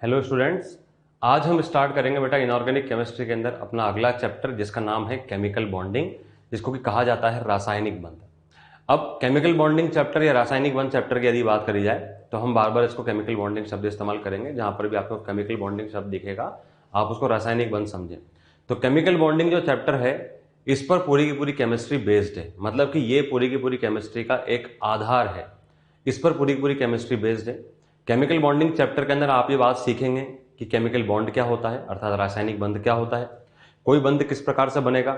Hello students, आज हम start करेंगे बेटा इनऑर्गेनिक केमिस्ट्री के अंदर अपना अगला चैप्टर जिसका नाम है केमिकल बॉन्डिंग, जिसको कि कहा जाता है रासायनिक बंध। अब केमिकल बॉन्डिंग चैप्टर या रासायनिक बंध चैप्टर की यदि बात करी जाए तो हम बार बार इसको केमिकल बॉन्डिंग शब्द इस्तेमाल करेंगे। जहां पर भी आपको केमिकल बॉन्डिंग शब्द दिखेगा आप उसको रासायनिक बंध समझें। तो केमिकल बॉन्डिंग जो चैप्टर है इस पर पूरी की पूरी केमिस्ट्री बेस्ड है, मतलब कि ये पूरी की पूरी केमिस्ट्री का एक आधार है। इस पर पूरी की पूरी केमिस्ट्री बेस्ड है। केमिकल बॉन्डिंग चैप्टर के अंदर आप ये बात सीखेंगे कि केमिकल बॉन्ड क्या होता है, अर्थात रासायनिक बंध क्या होता है, कोई बंध किस प्रकार से बनेगा,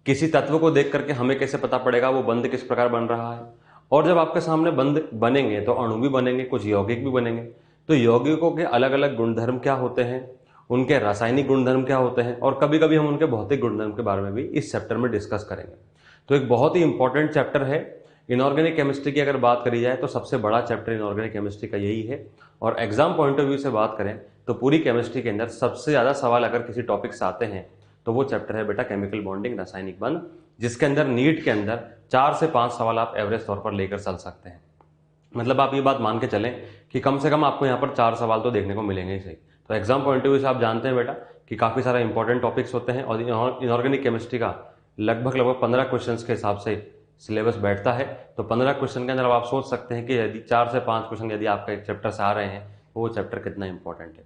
किसी तत्व को देख करके हमें कैसे पता पड़ेगा वो बंध किस प्रकार बन रहा है, और जब आपके सामने बंध बनेंगे तो अणु भी बनेंगे, कुछ यौगिक भी बनेंगे। तो यौगिकों के अलग अलग गुणधर्म क्या होते हैं, उनके रासायनिक गुणधर्म क्या होते हैं, और कभी कभी हम उनके भौतिक गुणधर्म के बारे में भी इस चैप्टर में डिस्कस करेंगे। तो एक बहुत ही इंपॉर्टेंट चैप्टर है। इनऑर्गेनिक केमिस्ट्री की अगर बात करी जाए तो सबसे बड़ा चैप्टर इनऑर्गेनिक केमिस्ट्री का यही है। और एग्जाम पॉइंट ऑफ व्यू से बात करें तो पूरी केमिस्ट्री के अंदर सबसे ज़्यादा सवाल अगर किसी टॉपिक से आते हैं तो वो चैप्टर है बेटा केमिकल बॉन्डिंग, रासायनिक बंध, जिसके अंदर नीट के अंदर 4 से 5 सवाल आप एवरेज तौर पर लेकर चल सकते हैं। मतलब आप ये बात मान के चलें कि कम से कम आपको यहाँ पर 4 सवाल तो देखने को मिलेंगे ही सही। तो एग्जाम पॉइंट ऑफ व्यू से आप जानते हैं बेटा कि काफ़ी सारा इंपॉर्टेंट टॉपिक्स होते हैं और इनऑर्गेनिक केमिस्ट्री का लगभग 15 क्वेश्चन के हिसाब से सिलेबस बैठता है। तो 15 क्वेश्चन के अंदर आप सोच सकते हैं कि यदि 4 से 5 क्वेश्चन यदि आपका एक चैप्टर से आ रहे हैं तो वो चैप्टर कितना इंपॉर्टेंट है।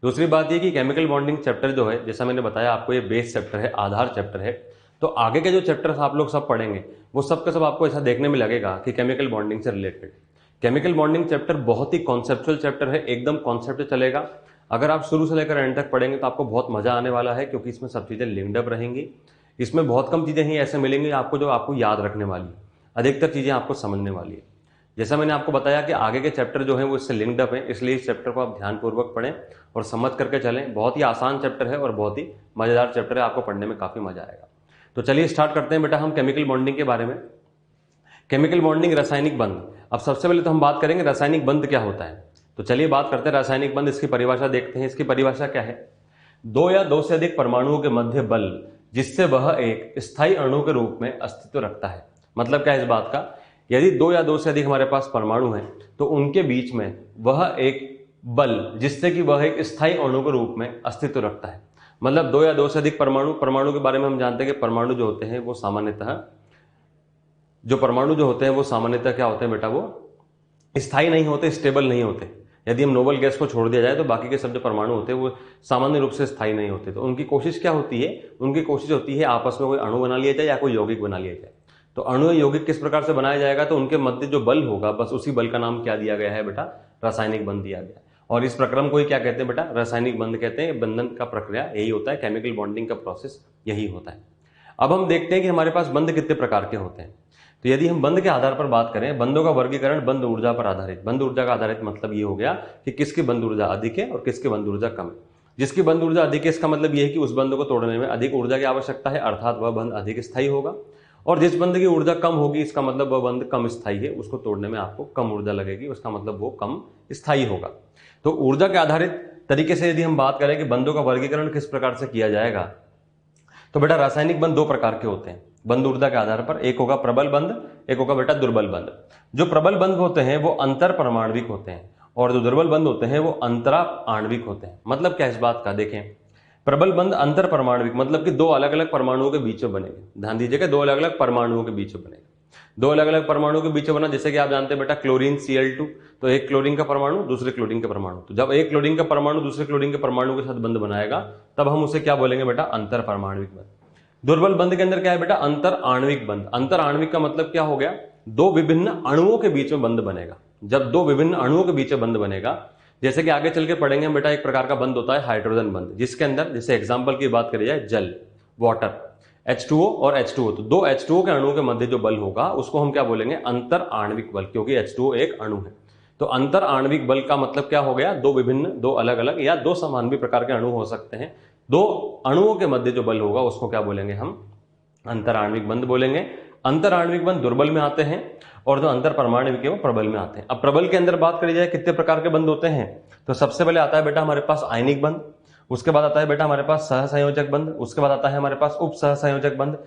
दूसरी बात ये कि केमिकल बॉन्डिंग चैप्टर जो है, जैसा मैंने बताया आपको, ये बेस चैप्टर है, आधार चैप्टर है। तो आगे के जो चैप्टर्स आप लोग सब पढ़ेंगे वो सब के सब आपको ऐसा देखने में लगेगा कि केमिकल बॉन्डिंग से रिलेटेड। केमिकल बॉन्डिंग चैप्टर बहुत ही कॉन्सेप्चुअल चैप्टर है, एकदम कॉन्सेप्ट चलेगा। अगर आप शुरू से लेकर एंड तक पढ़ेंगे तो आपको बहुत मजा आने वाला है, क्योंकि इसमें सब चीज़ें लिंक्ड अप रहेंगी। इसमें बहुत कम चीज़ें ही ऐसे मिलेंगी आपको जो आपको याद रखने वाली है, अधिकतर चीज़ें आपको समझने वाली है। जैसा मैंने आपको बताया कि आगे के चैप्टर जो हैं वो इससे लिंक्ड अप हैं, इसलिए इस चैप्टर को आप ध्यानपूर्वक पढ़ें और समझ करके चलें। बहुत ही आसान चैप्टर है और बहुत ही मज़ेदार चैप्टर है, आपको पढ़ने में काफ़ी मजा आएगा। तो चलिए स्टार्ट करते हैं बेटा हम केमिकल बॉन्डिंग के बारे में। केमिकल बॉन्डिंग, रासायनिक बंध। अब सबसे पहले तो हम बात करेंगे रासायनिक बंध क्या होता है। तो चलिए बात करते हैं रासायनिक बंध, इसकी परिभाषा देखते हैं। इसकी परिभाषा क्या है? दो या दो से अधिक परमाणुओं के मध्य बल जिससे वह एक स्थायी अणु के रूप में अस्तित्व रखता है। मतलब क्या है इस बात का? यदि दो या दो से अधिक हमारे पास परमाणु हैं तो उनके बीच में वह एक बल जिससे कि वह एक स्थायी अणु के रूप में अस्तित्व रखता है। मतलब दो या दो से अधिक परमाणु के बारे में हम जानते हैं कि परमाणु जो होते हैं वो सामान्यतः क्या होते हैं बेटा, वो स्थायी नहीं होते, स्टेबल नहीं होते। यदि हम नोबल गैस को छोड़ दिया जाए तो बाकी के सब जो परमाणु होते हैं वो सामान्य रूप से स्थायी नहीं होते। तो उनकी कोशिश क्या होती है? उनकी कोशिश होती है आपस में कोई अणु बना लिया जाए या कोई यौगिक बना लिया जाए। तो अणु या यौगिक किस प्रकार से बनाया जाएगा? तो उनके मध्य जो बल होगा, बस उसी बल का नाम क्या दिया गया है बेटा? रासायनिक बंध दिया गया है। और इस प्रक्रम को ही क्या कहते हैं बेटा? रासायनिक बंध कहते हैं। बंधन का प्रक्रिया यही होता है, केमिकल बॉन्डिंग का प्रोसेस यही होता है। अब हम देखते हैं कि हमारे पास बंध कितने प्रकार के होते हैं। तो यदि हम बंध के आधार पर बात करें, बंधों का वर्गीकरण बंध ऊर्जा पर आधारित। बंध ऊर्जा का आधारित मतलब ये हो गया कि किसकी बंध ऊर्जा अधिक है और किसकी बंध ऊर्जा कम है। जिसकी बंध ऊर्जा अधिक है इसका मतलब ये है कि उस बंध को तोड़ने में अधिक ऊर्जा की आवश्यकता है, अर्थात वह बंध अधिक स्थायी होगा। और जिस बंध की ऊर्जा कम होगी इसका मतलब वह बंध कम स्थायी है, उसको तोड़ने में आपको कम ऊर्जा लगेगी, उसका मतलब वो कम स्थायी होगा। तो ऊर्जा के आधारित तरीके से यदि हम बात करें कि बंधों का वर्गीकरण किस प्रकार से किया जाएगा, तो बेटा रासायनिक बंध दो प्रकार के होते हैं बंध ऊर्जा के आधार पर। एक होगा प्रबल बंध, एक होगा बेटा दुर्बल बंध। जो प्रबल बंध होते हैं वो अंतर परमाणविक होते हैं और जो दुर्बल बंध होते हैं वो अंतरा आणविक होते हैं। मतलब क्या है इस बात का? देखें, प्रबल बंध अंतर परमाणविक मतलब कि दो अलग अलग परमाणुओं के बीच में बनेंगे। ध्यान दीजिएगा, दो अलग अलग परमाणुओं के बीच में बनेगा। दो अलग अलग परमाणुओं के बीच में बना, जैसे कि आप जानते हैं बेटा क्लोरीन Cl2, तो एक क्लोरीन का परमाणु दूसरे क्लोरीन का परमाणु। तो जब एक क्लोरीन का परमाणु दूसरे क्लोरीन के परमाणु के साथ बंध बनाएगा तब हम उसे क्या बोलेंगे बेटा? अंतर परमाणविक बंध। दुर्बल बंध के अंदर क्या है बेटा? अंतर आणविक बंध। अंतर आणविक का मतलब क्या हो गया? दो विभिन्न अणुओं के बीच में बंध बनेगा। जब दो विभिन्न अणुओं के बीच में बंध बनेगा, जैसे कि आगे चल के पढ़ेंगे बेटा, एक प्रकार का बंध होता है हाइड्रोजन बंध, जिसके अंदर जैसे एग्जांपल की बात करी जाए जल, वाटर, H2O और H2O, तो दो H2O के अणुओं के मध्य जो बल होगा उसको हम क्या बोलेंगे? अंतर आणविक बल, क्योंकि H2O एक अणु है। तो अंतर आणविक बल का मतलब क्या हो गया? दो विभिन्न, दो अलग अलग या दो समान भी प्रकार के अणु हो सकते हैं, दो अणुओं के मध्य जो बल होगा उसको क्या बोलेंगे? हम अंतर आणविक बंध बोलेंगे। अंतर आणविक बंध दुर्बल में आते हैं और जो अंतर परमाणविक है वो प्रबल में आते हैं। अब प्रबल के अंदर बात करी जाए कितने प्रकार के बंध होते हैं, तो सबसे पहले आता है बेटा हमारे पास आयनिक बंध, उसके बाद आता है बेटा हमारे पास सहसंयोजक बंध, उसके बाद आता है हमारे पास उप सहसंयोजक बंध,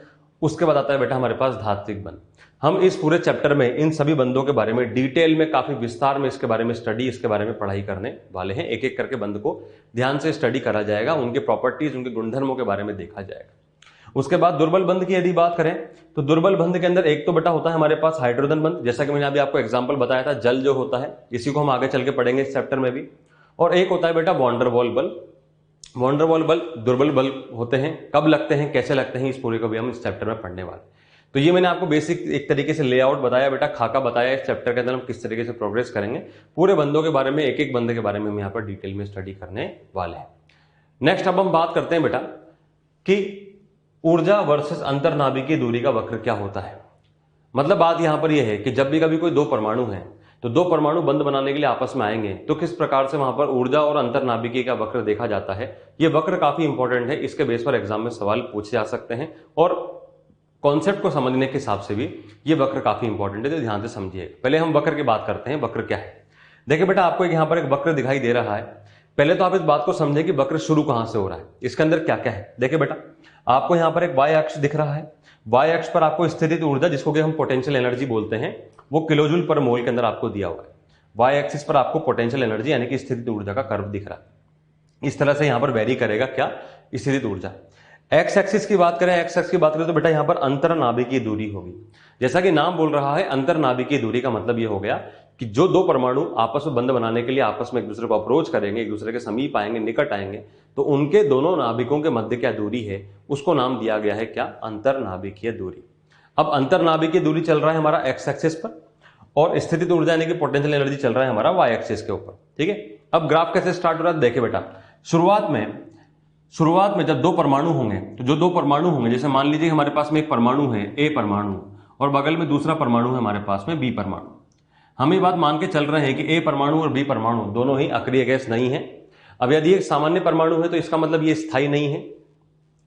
उसके बाद आता है बेटा हमारे पास धात्विक बंध। हम इस पूरे चैप्टर में इन सभी बंदों के बारे में डिटेल में काफी विस्तार में इसके बारे में स्टडी, इसके बारे में पढ़ाई करने वाले हैं। एक एक करके बंद को ध्यान से स्टडी करा जाएगा, उनके प्रॉपर्टीज, उनके गुणधर्मों के बारे में देखा जाएगा। उसके बाद दुर्बल बंध की यदि बात करें तो दुर्बल बंध के अंदर एक तो बेटा होता है हमारे पास हाइड्रोजन बंध, जैसा कि मैंने अभी आपको एग्जांपल बताया था, जल जो होता है, इसी को हम आगे चल के पढ़ेंगे इस चैप्टर में भी। और एक होता है बेटा वॉन्डरवॉल बल। वॉन्डरवॉल बल दुर्बल बल होते हैं, कब लगते हैं, कैसे लगते हैं, इस पूरे को भी हम इस चैप्टर में पढ़ने वाले। तो ये मैंने आपको बेसिक एक तरीके से लेआउट बताया बेटा, खाका बताया इस चैप्टर के अंदर हम किस तरीके से प्रोग्रेस करेंगे। पूरे बंदों के बारे में, एक एक बंदे के बारे में हम यहाँ पर डिटेल में स्टडी करने वाले हैं। नेक्स्ट अब हम बात करते हैं बेटा कि ऊर्जा वर्सेस अंतर्नाभिकीय दूरी का वक्र क्या होता है। मतलब बात यहां पर यह है कि जब भी कभी कोई दो परमाणु हैं तो दो परमाणु बंध बनाने के लिए आपस में आएंगे तो किस प्रकार से वहां पर ऊर्जा और अंतर्नाभिकीय का वक्र देखा जाता है। यह वक्र काफी इंपॉर्टेंट है, इसके बेस पर एग्जाम में सवाल पूछे जा सकते हैं और कॉन्सेप्ट को समझने के हिसाब से भी ये वक्र काफी इंपॉर्टेंट है, तो ध्यान से समझिए। पहले हम वक्र की बात करते हैं, वक्र क्या है। देखिए बेटा आपको यहाँ पर एक वक्र दिखाई दे रहा है। पहले तो आप इस बात को समझे कि वक्र शुरू कहां से हो रहा है, इसके अंदर क्या क्या है। देखिए बेटा आपको यहाँ पर एक वाई अक्ष दिख रहा है, वाई अक्ष पर आपको स्थितिज ऊर्जा, जिसको कि हम पोटेंशियल एनर्जी बोलते हैं, वो किलोजूल पर मोल के अंदर आपको दिया हुआ है। वाई एक्सिस पर आपको पोटेंशियल एनर्जी यानी कि स्थितिज ऊर्जा का कर्व दिख रहा है। इस तरह से यहां पर वेरी करेगा क्या, स्थितिज ऊर्जा। एक्स एक्सिस की बात करें, एक्स एक्सिस की बात करें तो बेटा यहां पर अंतर्नाभिकीय दूरी होगी। जैसा कि नाम बोल रहा है, अंतर्नाभिकीय दूरी का मतलब यह हो गया कि जो दो परमाणु आपस में बंध बनाने के लिए आपस में एक दूसरे को अप्रोच करेंगे, एक दूसरे के समीप आएंगे, निकट आएंगे, तो उनके दोनों नाभिकों के मध्य क्या दूरी है, उसको नाम दिया गया है क्या, अंतर्नाभिकीय दूरी। अब अंतर्नाभिकीय दूरी चल रहा है हमारा एक्स एक्सिस पर और स्थितिज ऊर्जा यानी कि पोटेंशियल एनर्जी चल रहा है हमारा वाई एक्सिस के ऊपर। ठीक है, अब ग्राफ कैसे स्टार्ट हो रहा है देखिए बेटा। शुरुआत में जब दो परमाणु होंगे तो जो दो परमाणु होंगे, जैसे मान लीजिए हमारे पास में एक परमाणु है ए परमाणु और बगल में दूसरा परमाणु है हमारे पास में बी परमाणु। हम ये बात मान के चल रहे हैं कि ए परमाणु और बी परमाणु दोनों ही अक्रिय गैस नहीं है। अब यदि एक सामान्य परमाणु है तो इसका मतलब ये स्थायी नहीं है।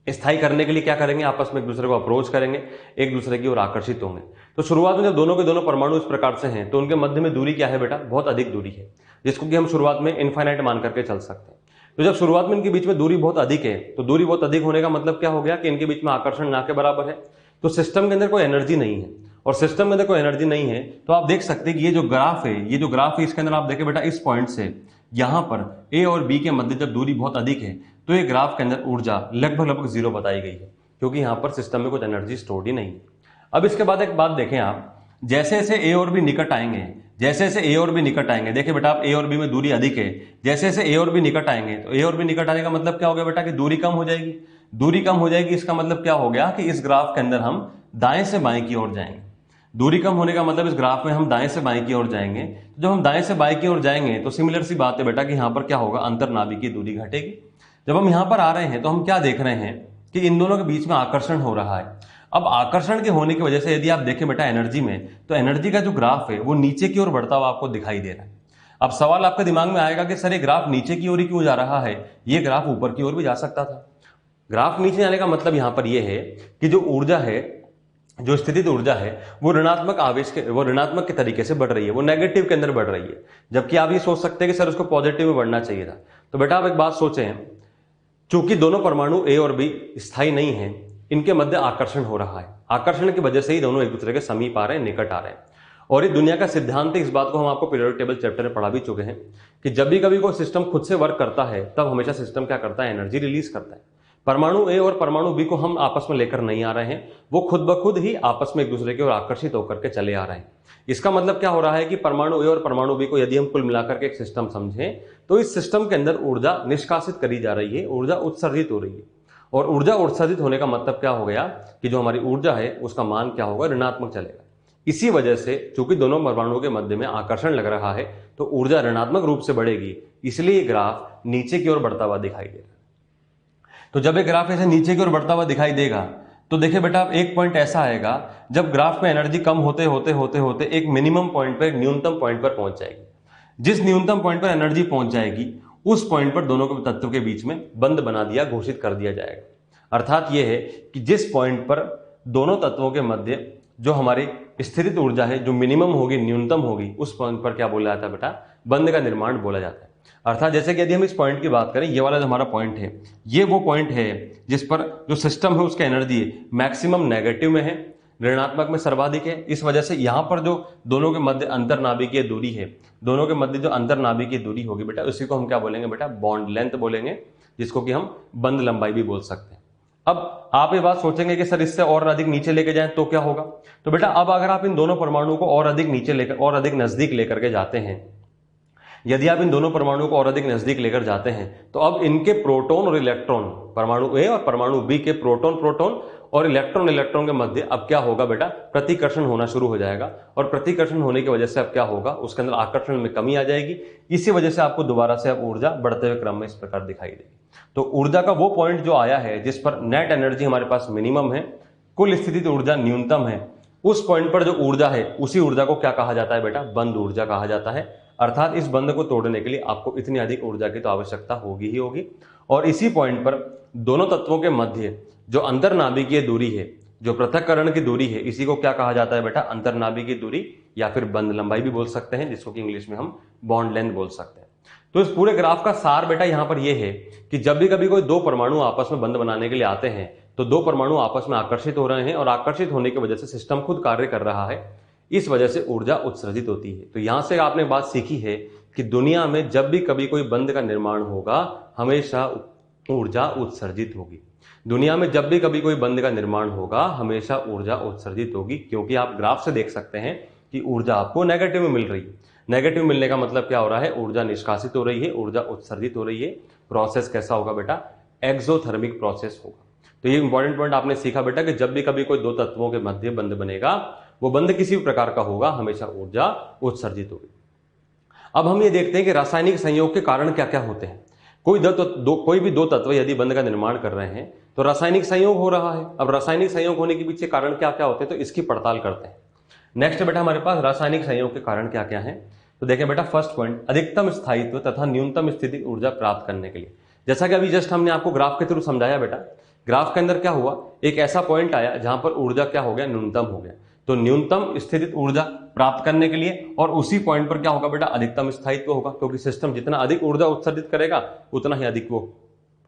स्थायी करने के लिए क्या करेंगे, आपस में एक दूसरे को अप्रोच करेंगे, एक दूसरे की ओर आकर्षित होंगे। तो शुरुआत में जब दोनों के दोनों परमाणु इस प्रकार से हैं तो उनके मध्य में दूरी क्या है बेटा, बहुत अधिक दूरी है, जिसको कि हम शुरुआत में इनफाइनाइट मान करके चल सकते हैं। तो जब शुरुआत में इनके बीच में दूरी बहुत अधिक है तो दूरी बहुत अधिक होने का मतलब क्या हो गया कि इनके बीच में आकर्षण ना के बराबर है। तो सिस्टम के अंदर कोई एनर्जी नहीं है और सिस्टम के अंदर कोई एनर्जी नहीं है तो आप देख सकते हैं कि ये जो ग्राफ है, इसके अंदर आप देखें बेटा, इस पॉइंट से यहां पर ए और बी के मध्य जब दूरी बहुत अधिक है तो ये ग्राफ के अंदर ऊर्जा लगभग जीरो बताई गई है, क्योंकि यहां पर सिस्टम में कुछ एनर्जी स्टोर्ड ही नहीं है। अब इसके बाद एक बात देखें आप, जैसे जैसे ए और बी निकट आएंगे, देखिए बेटा आप ए और बी में दूरी अधिक है, जैसे जैसे ए और बी निकट आएंगे तो ए और बी निकट आने का मतलब क्या हो गया बेटा कि दूरी कम हो जाएगी। दूरी कम हो जाएगी, इसका मतलब क्या हो गया कि इस ग्राफ के अंदर हम दाएं से बाएं की ओर जाएंगे। दूरी कम होने का मतलब इस ग्राफ में हम दाएं से बाएं की ओर जाएंगे। तो जब हम दाएं से बाएं की ओर जाएंगे तो सिमिलर सी बात है बेटा कि यहां पर क्या होगा, अंतर्नाभिकीय दूरी घटेगी। जब हम यहां पर आ रहे हैं तो हम क्या देख रहे हैं कि इन दोनों के बीच में आकर्षण हो रहा है। अब आकर्षण के होने की वजह से यदि आप देखें बेटा एनर्जी में, तो एनर्जी का जो ग्राफ है वो नीचे की ओर बढ़ता हुआ आपको दिखाई दे रहा है। अब सवाल आपके दिमाग में आएगा कि सर ये ग्राफ नीचे की ओर ही क्यों जा रहा है, ये ग्राफ ऊपर की ओर भी जा सकता था। ग्राफ नीचे जाने का मतलब यहां पर यह है कि जो ऊर्जा है, जो स्थितिज ऊर्जा है, वो ऋणात्मक के तरीके से बढ़ रही है, वो नेगेटिव के अंदर बढ़ रही है। जबकि आप ये सोच सकते हैं कि सर उसको पॉजिटिव में बढ़ना चाहिए था। तो बेटा आप एक बात सोचें, चूंकि दोनों परमाणु ए और बी स्थायी नहीं है, इनके मध्य आकर्षण हो रहा है। आकर्षण की वजह से ही दोनों एक दूसरे के समीप आ रहे हैं, निकट आ रहे हैं। और ये दुनिया का सिद्धांत है, इस बात को हम आपको पीरियोडिक टेबल चैप्टर में पढ़ा भी चुके हैं कि जब भी कभी कोई सिस्टम खुद से वर्क करता है तब हमेशा सिस्टम क्या करता है, एनर्जी रिलीज करता है। परमाणु ए और परमाणु बी को हम आपस में लेकर नहीं आ रहे हैं, वो खुद ब खुद ही आपस में एक दूसरे की ओर आकर्षित होकर के चले आ रहे हैं। इसका मतलब क्या हो रहा है कि परमाणु ए और परमाणु बी को यदि हम कुल मिलाकर के एक सिस्टम समझें तो इस सिस्टम के अंदर ऊर्जा निष्कासित करी जा रही है, ऊर्जा उत्सर्जित हो रही है। और ऊर्जा उत्सर्जित होने का मतलब क्या हो गया कि जो हमारी ऊर्जा है उसका मान क्या होगा, ऋणात्मक चलेगा। इसी वजह से चूंकि दोनों परमाणुओं के मध्य में आकर्षण लग रहा है तो ऊर्जा ऋणात्मक रूप से बढ़ेगी, इसलिए ग्राफ नीचे की ओर बढ़ता हुआ दिखाई दे रहा है। तो जब एक ग्राफ ऐसे नीचे की ओर बढ़ता हुआ दिखाई देगा तो देखिए बेटा आप एक पॉइंट ऐसा आएगा जब ग्राफ में एनर्जी कम होते होते होते होते एक मिनिमम पॉइंट पर, एक न्यूनतम पॉइंट पर पहुंच जाएगी। जिस न्यूनतम पॉइंट पर एनर्जी पहुंच जाएगी उस पॉइंट पर दोनों के तत्व के बीच में बंध बना दिया, घोषित कर दिया जाएगा। अर्थात यह है कि जिस पॉइंट पर दोनों तत्वों के मध्य जो हमारी स्थितिज ऊर्जा है, जो मिनिमम होगी, न्यूनतम होगी, उस पॉइंट पर क्या बोला जाता है बेटा, बंध का निर्माण बोला जाता है। अर्थात जैसे कि यदि हम इस पॉइंट की बात करें, ये वाला जो हमारा पॉइंट है, ये वो पॉइंट है जिस पर जो सिस्टम है उसका एनर्जी मैक्सिमम नेगेटिव में है, ऋणात्मक में सर्वाधिक है। इस वजह से यहाँ पर जो दोनों के मध्य अंतरनाभिकीय दूरी है, दोनों के मध्य जो अंतरनाभिकीय दूरी होगी बेटा, उसी को हम क्या बोलेंगे बेटा, बॉन्ड लेंथ बोलेंगे, जिसको कि हम बंध लंबाई भी बोल सकते हैं। अब आप ये बात सोचेंगे कि सर इससे और अधिक नीचे लेके जाएं तो क्या होगा। तो बेटा अब अगर आप इन दोनों परमाणुओं को और अधिक नीचे लेकर और अधिक नजदीक लेकर के जाते हैं, यदि आप इन दोनों परमाणुओं को और अधिक नजदीक लेकर जाते हैं, तो अब इनके प्रोटॉन और इलेक्ट्रॉन, परमाणु ए और परमाणु बी के प्रोटॉन और इलेक्ट्रॉन के मध्य अब क्या होगा बेटा, प्रतिकर्षण होना शुरू हो जाएगा। और प्रतिकर्षण होने की वजह से अब क्या होगा, उसके अंदर आकर्षण में कमी आ जाएगी। इसी वजह से आपको दोबारा से अब ऊर्जा बढ़ते हुए क्रम में इस प्रकार दिखाई देगी। तो ऊर्जा का वो पॉइंट जो आया है जिस पर नेट एनर्जी हमारे पास मिनिमम है, कुल स्थितिज ऊर्जा न्यूनतम है, उस पॉइंट पर जो ऊर्जा है उसी ऊर्जा को क्या कहा जाता है बेटा, बंध ऊर्जा कहा जाता है। अर्थात इस बंध को तोड़ने के लिए आपको इतनी अधिक ऊर्जा की तो आवश्यकता होगी ही होगी। और इसी पॉइंट पर दोनों तत्वों के मध्य जो अंतरनाभिकीय दूरी है, जो पृथक्करण की दूरी है, इसी को क्या कहा जाता है बेटा, अंतरनाभिकीय दूरी या फिर बंध लंबाई भी बोल सकते हैं, जिसको कि इंग्लिश में हम बॉन्ड लेंथ बोल सकते हैं। तो इस पूरे ग्राफ का सार बेटा यहां पर यह है कि जब भी कभी कोई दो परमाणु आपस में बंध बनाने के लिए आते हैं, तो दो परमाणु आपस में आकर्षित हो रहे हैं और आकर्षित होने की वजह से सिस्टम खुद कार्य कर रहा है, इस वजह से ऊर्जा उत्सर्जित होती है। तो यहां से आपने बात सीखी है कि दुनिया में जब भी कभी कोई बंध का निर्माण होगा, हमेशा ऊर्जा उत्सर्जित होगी। दुनिया में जब भी कभी कोई बंध का निर्माण होगा, हमेशा ऊर्जा उत्सर्जित होगी, क्योंकि आप ग्राफ से देख सकते हैं कि ऊर्जा आपको नेगेटिव में मिल रही है। नेगेटिव मिलने का मतलब क्या हो रहा है, ऊर्जा निष्कासित हो रही है, ऊर्जा उत्सर्जित हो रही है। प्रोसेस कैसा होगा बेटा, एक्सोथर्मिक प्रोसेस होगा। तो ये इंपॉर्टेंट पॉइंट आपने सीखा बेटा कि जब भी कभी कोई दो तत्वों के मध्य बंध बनेगा, वो बंध किसी भी प्रकार का होगा, हमेशा ऊर्जा उत्सर्जित होगी। अब हम ये देखते हैं कि रासायनिक संयोग के कारण क्या क्या होते हैं। कोई भी दो तत्व यदि बंध का निर्माण कर रहे हैं तो रासायनिक संयोग हो रहा है। अब रासायनिक संयोग होने के पीछे कारण क्या क्या होते हैं, तो इसकी पड़ताल करते हैं। नेक्स्ट बेटा हमारे पास रासायनिक संयोग के कारण क्या क्या है। तो देखें बेटा, फर्स्ट पॉइंट, अधिकतम स्थायित्व तथा न्यूनतम स्थितिज ऊर्जा प्राप्त करने के लिए। जैसा कि अभी जस्ट हमने आपको ग्राफ के थ्रू समझाया बेटा, ग्राफ के अंदर क्या हुआ, एक ऐसा पॉइंट आया जहां पर ऊर्जा क्या हो गया, न्यूनतम हो गया। तो न्यूनतम स्थितिज ऊर्जा प्राप्त करने के लिए और उसी पॉइंट पर क्या होगा बेटा, अधिकतम स्थायित्व होगा, क्योंकि सिस्टम जितना अधिक ऊर्जा उत्सर्जित करेगा उतना ही अधिक वो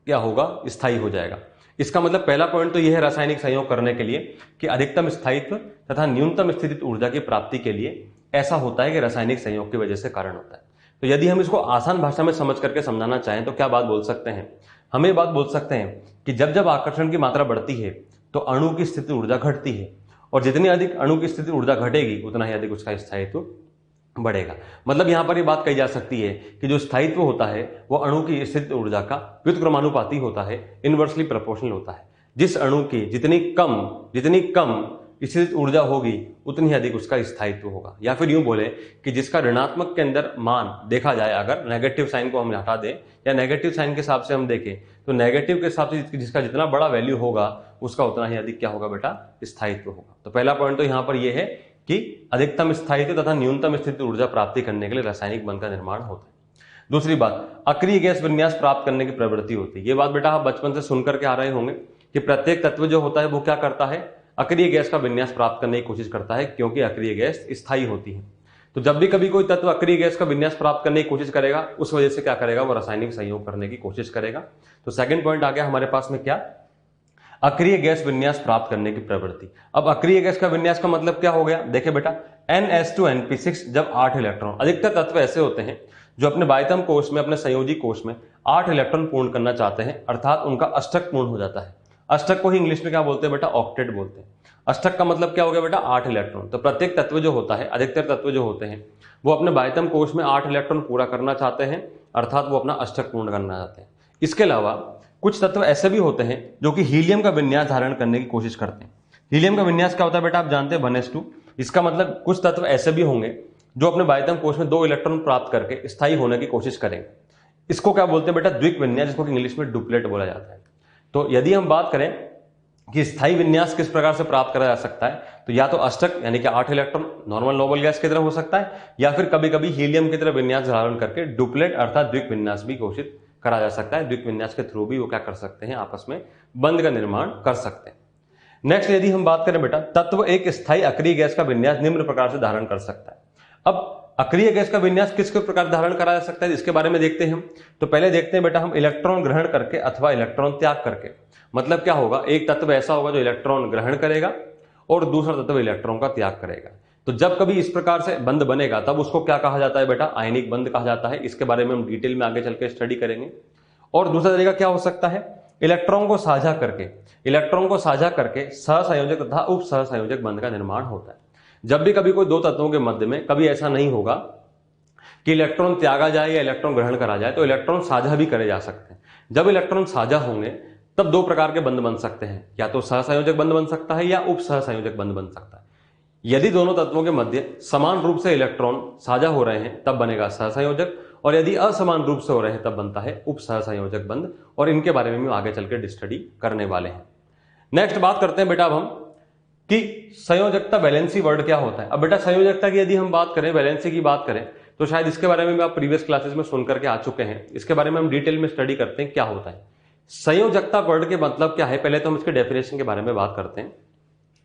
क्या होगा, स्थायी हो जाएगा। इसका मतलब पहला पॉइंट तो यह है रासायनिक संयोग करने के लिए कि अधिकतम स्थायित्व तथा न्यूनतम स्थितिज ऊर्जा की प्राप्ति के लिए ऐसा होता है कि रासायनिक संयोग की वजह से कारण होता है। तो यदि हम इसको आसान भाषा में समझ करके समझाना चाहें तो क्या बात बोल सकते हैं, हम ये बात बोल सकते हैं कि जब जब आकर्षण की मात्रा बढ़ती है तो अणु की स्थितिज ऊर्जा घटती है, और जितनी अधिक अणु की स्थितिज ऊर्जा घटेगी उतना ही अधिक उसका स्थायित्व बढ़ेगा। मतलब यहां पर यह बात कही जा सकती है कि जो स्थायित्व होता है वो अणु की स्थितिज ऊर्जा का व्युत्क्रमानुपाती होता है, इनवर्सली प्रोपोर्शनल होता है। जिस अणु की जितनी कम स्थितिज ऊर्जा होगी उतनी अधिक उसका स्थायित्व होगा। या फिर यूं बोले कि जिसका ऋणात्मक के अंदर मान देखा जाए, अगर नेगेटिव साइन को हम हटा दें या नेगेटिव साइन के हिसाब से हम देखें, तो नेगेटिव के हिसाब से जिसका जितना बड़ा वैल्यू होगा उसका उतना ही अधिक क्या होगा बेटा, स्थायित्व होगा। तो पहला पॉइंट तो यहां पर यह है कि अधिकतम स्थायित्व तथा न्यूनतम स्थितिज ऊर्जा प्राप्ति करने के लिए रासायनिक बंध का निर्माण होता है। दूसरी बात, अक्रिय गैस विन्यास प्राप्त करने की प्रवृत्ति होती है। ये बात बेटा आप बचपन से सुनकर के आ रहे होंगे कि प्रत्येक तत्व जो होता है वो क्या करता है, अक्रिय गैस का विन्यास प्राप्त करने की कोशिश करता है, क्योंकि अक्रिय गैस स्थायी होती है। तो जब भी कभी कोई तत्व अक्रिय गैस का विन्यास प्राप्त करने की कोशिश करेगा, उस वजह से क्या करेगा, वो रासायनिक संयोग करने की कोशिश करेगा। तो सेकंड पॉइंट आ गया हमारे पास में क्या, अक्रिय गैस विन्यास प्राप्त करने की प्रवृत्ति। अब अक्रिय गैस का विन्यास का मतलब क्या हो गया, देखिए बेटा, NH2NP6 जब 8 इलेक्ट्रॉन, अधिकतर तत्व ऐसे होते हैं जो अपने बाह्यतम कोश में, अपने संयोजी कोश में 8 इलेक्ट्रॉन पूर्ण करना चाहते हैं, अर्थात उनका अष्टक पूर्ण हो जाता है। अष्टक को ही इंग्लिश में क्या बोलते हैं बेटा, ऑक्टेट बोलते हैं। अष्टक का मतलब क्या हो गया बेटा, 8 इलेक्ट्रॉन। तो प्रत्येक तत्व जो होता है, अधिकतर तत्व जो होते हैं वो अपने बाह्यतम कोश में 8 इलेक्ट्रॉन पूरा करना चाहते हैं, अर्थात वो अपना अष्टक पूर्ण करना चाहते हैं। इसके अलावा कुछ तत्व ऐसे भी होते हैं जो कि हीलियम का विन्यास धारण करने की कोशिश करते हैं। हीलियम का विन्यास क्या होता है बेटा, आप जानते हैं 1s2। इसका मतलब कुछ तत्व ऐसे भी होंगे जो अपने बाह्यतम कोश में 2 इलेक्ट्रॉन प्राप्त करके स्थायी होने की कोशिश करेंगे। इसको क्या बोलते हैं बेटा, द्विक विन्यास, जिसको इंग्लिश में डुप्लेट बोला जाता है। तो यदि हम बात करें कि स्थायी विन्यास किस प्रकार से प्राप्त करा जा सकता है, तो या तो अष्टक यानी कि 8 इलेक्ट्रॉन नॉर्मल नोबल गैस की तरह हो सकता है, या फिर कभी कभी हीलियम की तरह विन्यास धारण करके डुप्लेट अर्थात द्विक विन्यास भी घोषित करा जा सकता है। द्विक विन्यास के थ्रू भी वो क्या कर सकते हैं, आपस में बंध का निर्माण कर सकते हैं। नेक्स्ट यदि हम बात करें बेटा, तत्व एक स्थायी अक्रिय गैस का विन्यास निम्न प्रकार से धारण कर सकता है। अब अक्रिय गैस का विन्यास किस प्रकार धारण करा जा सकता है, इसके बारे में देखते हैं हम। तो पहले देखते हैं बेटा हम इलेक्ट्रॉन ग्रहण करके अथवा इलेक्ट्रॉन त्याग करके। मतलब क्या होगा, एक तत्व ऐसा होगा जो इलेक्ट्रॉन ग्रहण करेगा और दूसरा तत्व इलेक्ट्रॉन का त्याग करेगा। तो जब कभी इस प्रकार से बंध बनेगा तब उसको क्या कहा जाता है बेटा, आयनिक बंध कहा जाता है। इसके बारे में हम डिटेल में आगे चल के स्टडी करेंगे। और दूसरा तरीका क्या हो सकता है, इलेक्ट्रॉन को साझा करके सहसंयोजक तथा उप सहसंयोजक बंध का निर्माण होता है। जब भी कभी कोई दो तत्वों के मध्य में कभी ऐसा नहीं होगा कि इलेक्ट्रॉन त्यागा जाए या इलेक्ट्रॉन ग्रहण करा जाए, तो इलेक्ट्रॉन साझा भी करे जा सकते हैं। जब इलेक्ट्रॉन साझा होंगे तब दो प्रकार के बंध बन सकते हैं, या तो सहसंयोजक बंध बन सकता है या उप सहसंयोजक बंध बन सकता है। यदि दोनों तत्वों के मध्य समान रूप से इलेक्ट्रॉन साझा हो रहे हैं तब बनेगा सहसंयोजक, और यदि असमान रूप से हो रहे हैं तब बनता है उप सहसंयोजक बंध। और इनके बारे में हम आगे चल के स्टडी करने वाले हैं। नेक्स्ट बात करते हैं बेटा अब हम कि संयोजकता वैलेंसी वर्ड क्या होता है। अब बेटा संयोजकता की यदि हम बात करें, वैलेंसी की बात करें, तो शायद इसके बारे में आप प्रीवियस क्लासेस में सुन करके आ चुके हैं। इसके बारे में हम डिटेल में स्टडी करते हैं क्या होता है संयोजकता वर्ड के मतलब क्या है। पहले तो हम इसके डेफिनेशन के बारे में बात करते हैं।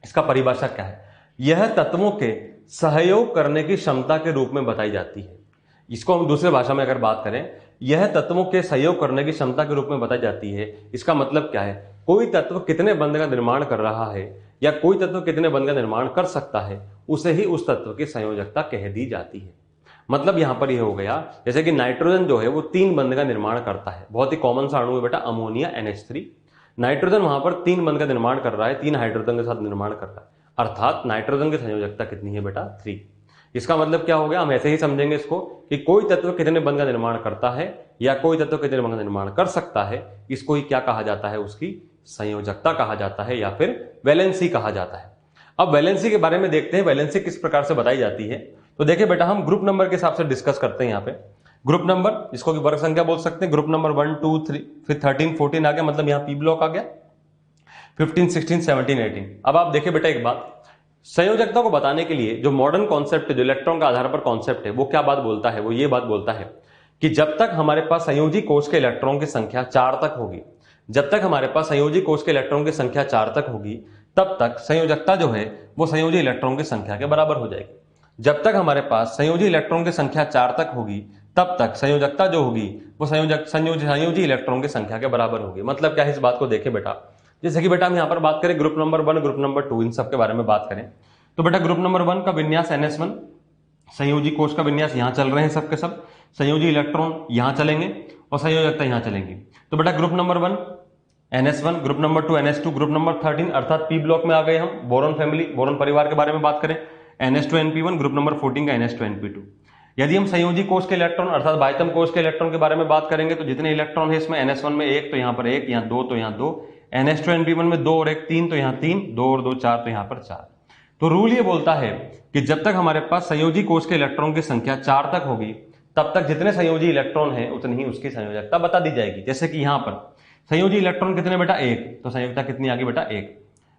इसका परिभाषा क्या है, यह तत्वों के सहयोग करने की क्षमता के रूप में बताई जाती है। इसको हम दूसरे भाषा में अगर बात करें, यह तत्वों के सहयोग करने की क्षमता के रूप में बताई जाती है। इसका मतलब क्या है, कोई तत्व कितने बंध का निर्माण कर रहा है या कोई तत्व कितने बंध का निर्माण कर सकता है, उसे ही उस तत्व की संयोजकता कह दी जाती है। मतलब यहां पर यह हो गया, जैसे कि नाइट्रोजन जो है वो 3 बंध का निर्माण करता है। बहुत ही कॉमन सा अणु है बेटा, अमोनिया NH3। नाइट्रोजन वहां पर 3 बंध का निर्माण कर रहा है, 3 हाइड्रोजन के साथ निर्माण कर रहा है, अर्थात नाइट्रोजन की संयोजकता कितनी है बेटा, 3। इसका मतलब क्या हो गया, हम ऐसे ही समझेंगे इसको कि कोई तत्व कितने बंध का निर्माण करता है या कोई तत्व कितने बंध का निर्माण कर सकता है, इसको ही क्या कहा जाता है, उसकी संयोजकता कहा जाता है या फिर वैलेंसी कहा जाता है। अब वैलेंसी के बारे में देखते हैं, वैलेंसी किस प्रकार से बताई जाती है। तो देखिए बेटा, हम ग्रुप नंबर के हिसाब से डिस्कस करते हैं। यहाँ पे ग्रुप नंबर, इसको की वर्ग संख्या बोल सकते हैं। ग्रुप नंबर 1 2 3 फिर 13 14 आ गया, मतलब यहाँ पी ब्लॉक आ गया, 15 16 17 18। अब आप देखिए बेटा एक बात, संयोजकता को बताने के लिए जो मॉडर्न कॉन्सेप्ट है, जो इलेक्ट्रॉन का आधार पर कॉन्सेप्ट है, वो क्या बात बोलता है, वो ये बात बोलता है कि जब तक हमारे पास संयोजी कोष के इलेक्ट्रॉन की संख्या 4 तक होगी, जब तक हमारे पास संयोजी कोष के इलेक्ट्रॉन की संख्या 4 तक होगी, तब तक संयोजकता जो है वो संयोजी इलेक्ट्रॉन की संख्या के बराबर हो जाएगी। जब तक हमारे पास संयोजी इलेक्ट्रॉन की संख्या 4 तक होगी, तब तक संयोजकता जो होगी वो संयोजी इलेक्ट्रॉन की संख्या के बराबर होगी। मतलब क्या है, इस बात को देखें बेटा, जैसे कि बेटा हम यहाँ पर बात करें ग्रुप नंबर 1, ग्रुप नंबर 2, इन सब के बारे में बात करें, तो बेटा ग्रुप नंबर 1 का विन्यास NS1, संयोजी कोष का विन्यास यहाँ चल रहे हैं सब के सब, संयोजी इलेक्ट्रॉन यहाँ चलेंगे और संयोजकता यहाँ चलेंगी। तो बेटा group number 1 NS1, group number 2 NS2, group number 13 अर्थात पी ब्लॉक में आ गए हम, बोरॉन फैमिली, बोरॉन परिवार के बारे में बात करें, NS2NP1, ग्रुप नंबर 14 का NS2NP2। यदि हम संयोजी कोष के इलेक्ट्रॉन अर्थात बाह्यतम कोष के इलेक्ट्रॉन के बारे में बात करेंगे, तो जितने इलेक्ट्रॉन है इसमें NS1 में 1 तो यहाँ पर 1, यहाँ 2 तो यहाँ 2, NS2NP1 में 2 और 1 3 तो यहाँ 3, 2 और 2 4 तो यहाँ पर 4। तो रूल ये बोलता है कि जब तक हमारे पास संयोजी कोष के इलेक्ट्रॉन की संख्या 4 तक होगी, तब तक जितने संयोजी इलेक्ट्रॉन है उतनी ही उसकी संयोजकता बता दी जाएगी। जैसे कि यहाँ पर संयोजी इलेक्ट्रॉन कितने बेटा, 1, तो संयोजकता कितनी आ गई बेटा, 1।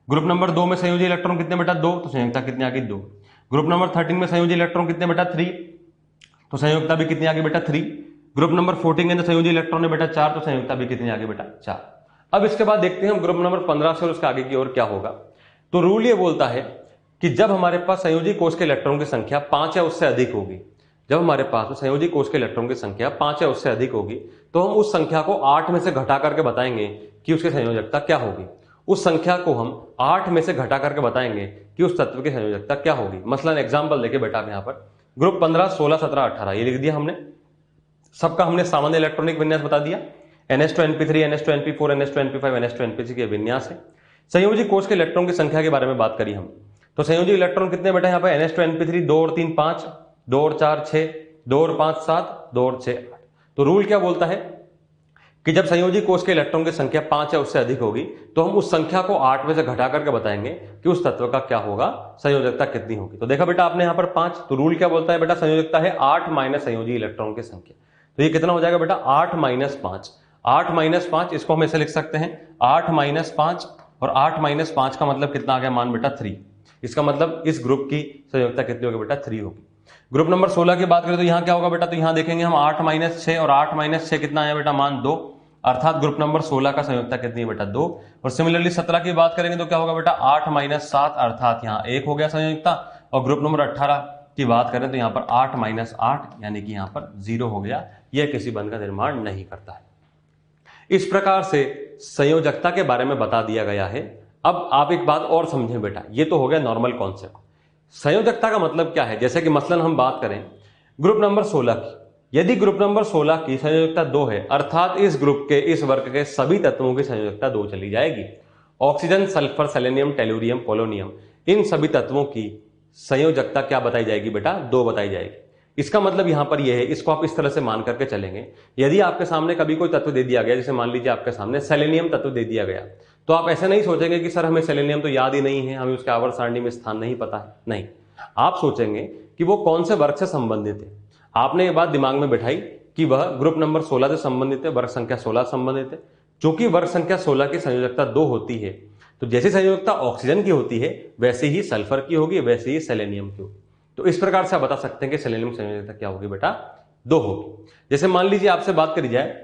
ग्रुप नंबर 2 में संयोजी इलेक्ट्रॉन कितने बेटा, 2, तो संयोजकता कितनी आ गई, 2। ग्रुप नंबर 13 में संयोजी इलेक्ट्रॉन कितने बेटा, 3, तो संयोजकता भी कितनी आ गई बेटा, 3। ग्रुप नंबर 14 के अंदर संयोजी इलेक्ट्रॉन है बेटा 4, तो संयोजकता भी कितनी आ गई बेटा, 4। अब इसके बाद देखते हैं हम ग्रुप नंबर 15 से और उसके आगे की ओर क्या होगा। तो रूल ये बोलता है कि जब हमारे पास संयोजी कोष के इलेक्ट्रॉन की संख्या 5 या उससे अधिक होगी, जब हमारे पास संयोजी कोष के इलेक्ट्रॉन की संख्या 5 या उससे अधिक होगी, तो हम उस संख्या को 8 में से घटा करके बताएंगे कि उसकी संयोजकता क्या होगी। उस संख्या को हम 8 में से घटा करके बताएंगे कि उस तत्व की संयोजकता क्या होगी। मसलन एग्जांपल देखिए बेटा, यहाँ पर ग्रुप 15 16 17 18 ये लिख दिया हमने, सबका हमने सामान्य इलेक्ट्रॉनिक विन्यास बता दिया। NS2NP3, NS2NP4, NS2NP5, NS2NP6 के विन्यास है। संयोजी कोष के इलेक्ट्रॉन की संख्या के बारे में बात करी हम, तो संयोजी इलेक्ट्रॉन कितने बेटा यहाँ पर, NS2NP3 2 और 3 5, 2 और 4 6, 2 और 5 7, 2 और 6 8। तो रूल क्या बोलता है कि जब संयोजी कोष के इलेक्ट्रॉन की संख्या 5 या उससे अधिक होगी, तो हम उस संख्या को 8 में से घटा करके बताएंगे कि उस तत्व का क्या होगा, संयोजकता कितनी होगी। तो देखा बेटा आपने यहाँ पर 5, तो रूल क्या बोलता है बेटा, संयोजकता है 8 माइनस संयोजी इलेक्ट्रॉन की संख्या। तो ये कितना हो जाएगा बेटा, 8 माइनस 5। 8 माइनस 5 इसको हम ऐसे लिख सकते हैं, 8 माइनस 5, और 8 माइनस 5 का मतलब कितना आ गया, मान बेटा 3। इसका मतलब इस ग्रुप की संयोजकता कितनी होगी बेटा, 3 होगी। ग्रुप नंबर 16 की बात करें तो यहाँ क्या होगा बेटा, तो यहाँ देखेंगे हम 8 माइनस 6, और 8 माइनस 6 कितना आया बेटा, मान 2, अर्थात ग्रुप नंबर 16 का संयोजकता कितनी है बेटा, 2। और सिमिलरली 17 की बात करेंगे तो क्या होगा बेटा, 8 माइनस 7, अर्थात यहाँ 1 हो गया संयोजकता। और ग्रुप नंबर 18 की बात करें तो यहाँ पर 8 माइनस 8 यानी कि यहाँ पर 0 हो गया, यह किसी बंध का निर्माण नहीं करता है। इस प्रकार से संयोजकता के बारे में बता दिया गया है। अब आप एक बात और समझें बेटा, ये तो हो गया नॉर्मल कॉन्सेप्ट। संयोजकता का मतलब क्या है, जैसे कि मसलन हम बात करें ग्रुप नंबर 16 की, यदि ग्रुप नंबर 16 की संयोजकता 2 है, अर्थात इस ग्रुप के इस वर्ग के सभी तत्वों की संयोजकता 2 चली जाएगी। Oxygen, sulphur, selenium, tellurium, polonium, इन सभी तत्वों की संयोजकता क्या बताई जाएगी बेटा, 2 बताई जाएगी। इसका मतलब यहां पर यह है, इसको आप इस तरह से मान करके चलेंगे, यदि आपके सामने कभी कोई तत्व दे दिया गया, जैसे मान लीजिए आपके सामने सेलेनियम तत्व दे दिया गया, तो आप ऐसे नहीं सोचेंगे कि सर हमें सेलेनियम तो याद ही नहीं है, हमें उसके आवर्त सारणी में स्थान नहीं पता है। नहीं, आप सोचेंगे कि वो कौन से वर्ग से संबंधित है। आपने ये बात दिमाग में बिठाई कि वह ग्रुप नंबर 16 से संबंधित है, वर्ग संख्या 16 संबंधित है। चूंकि वर्ग संख्या 16 की संयोजकता 2 होती है, तो जैसी संयोजकता ऑक्सीजन की होती है वैसे ही सल्फर की होगी, वैसे ही सेलेनियम की होगी। तो इस प्रकार से आप बता सकते हैं कि सेलेनियम संयोजकता क्या होगी बेटा, 2 होगी। जैसे मान लीजिए आपसे बात करी जाए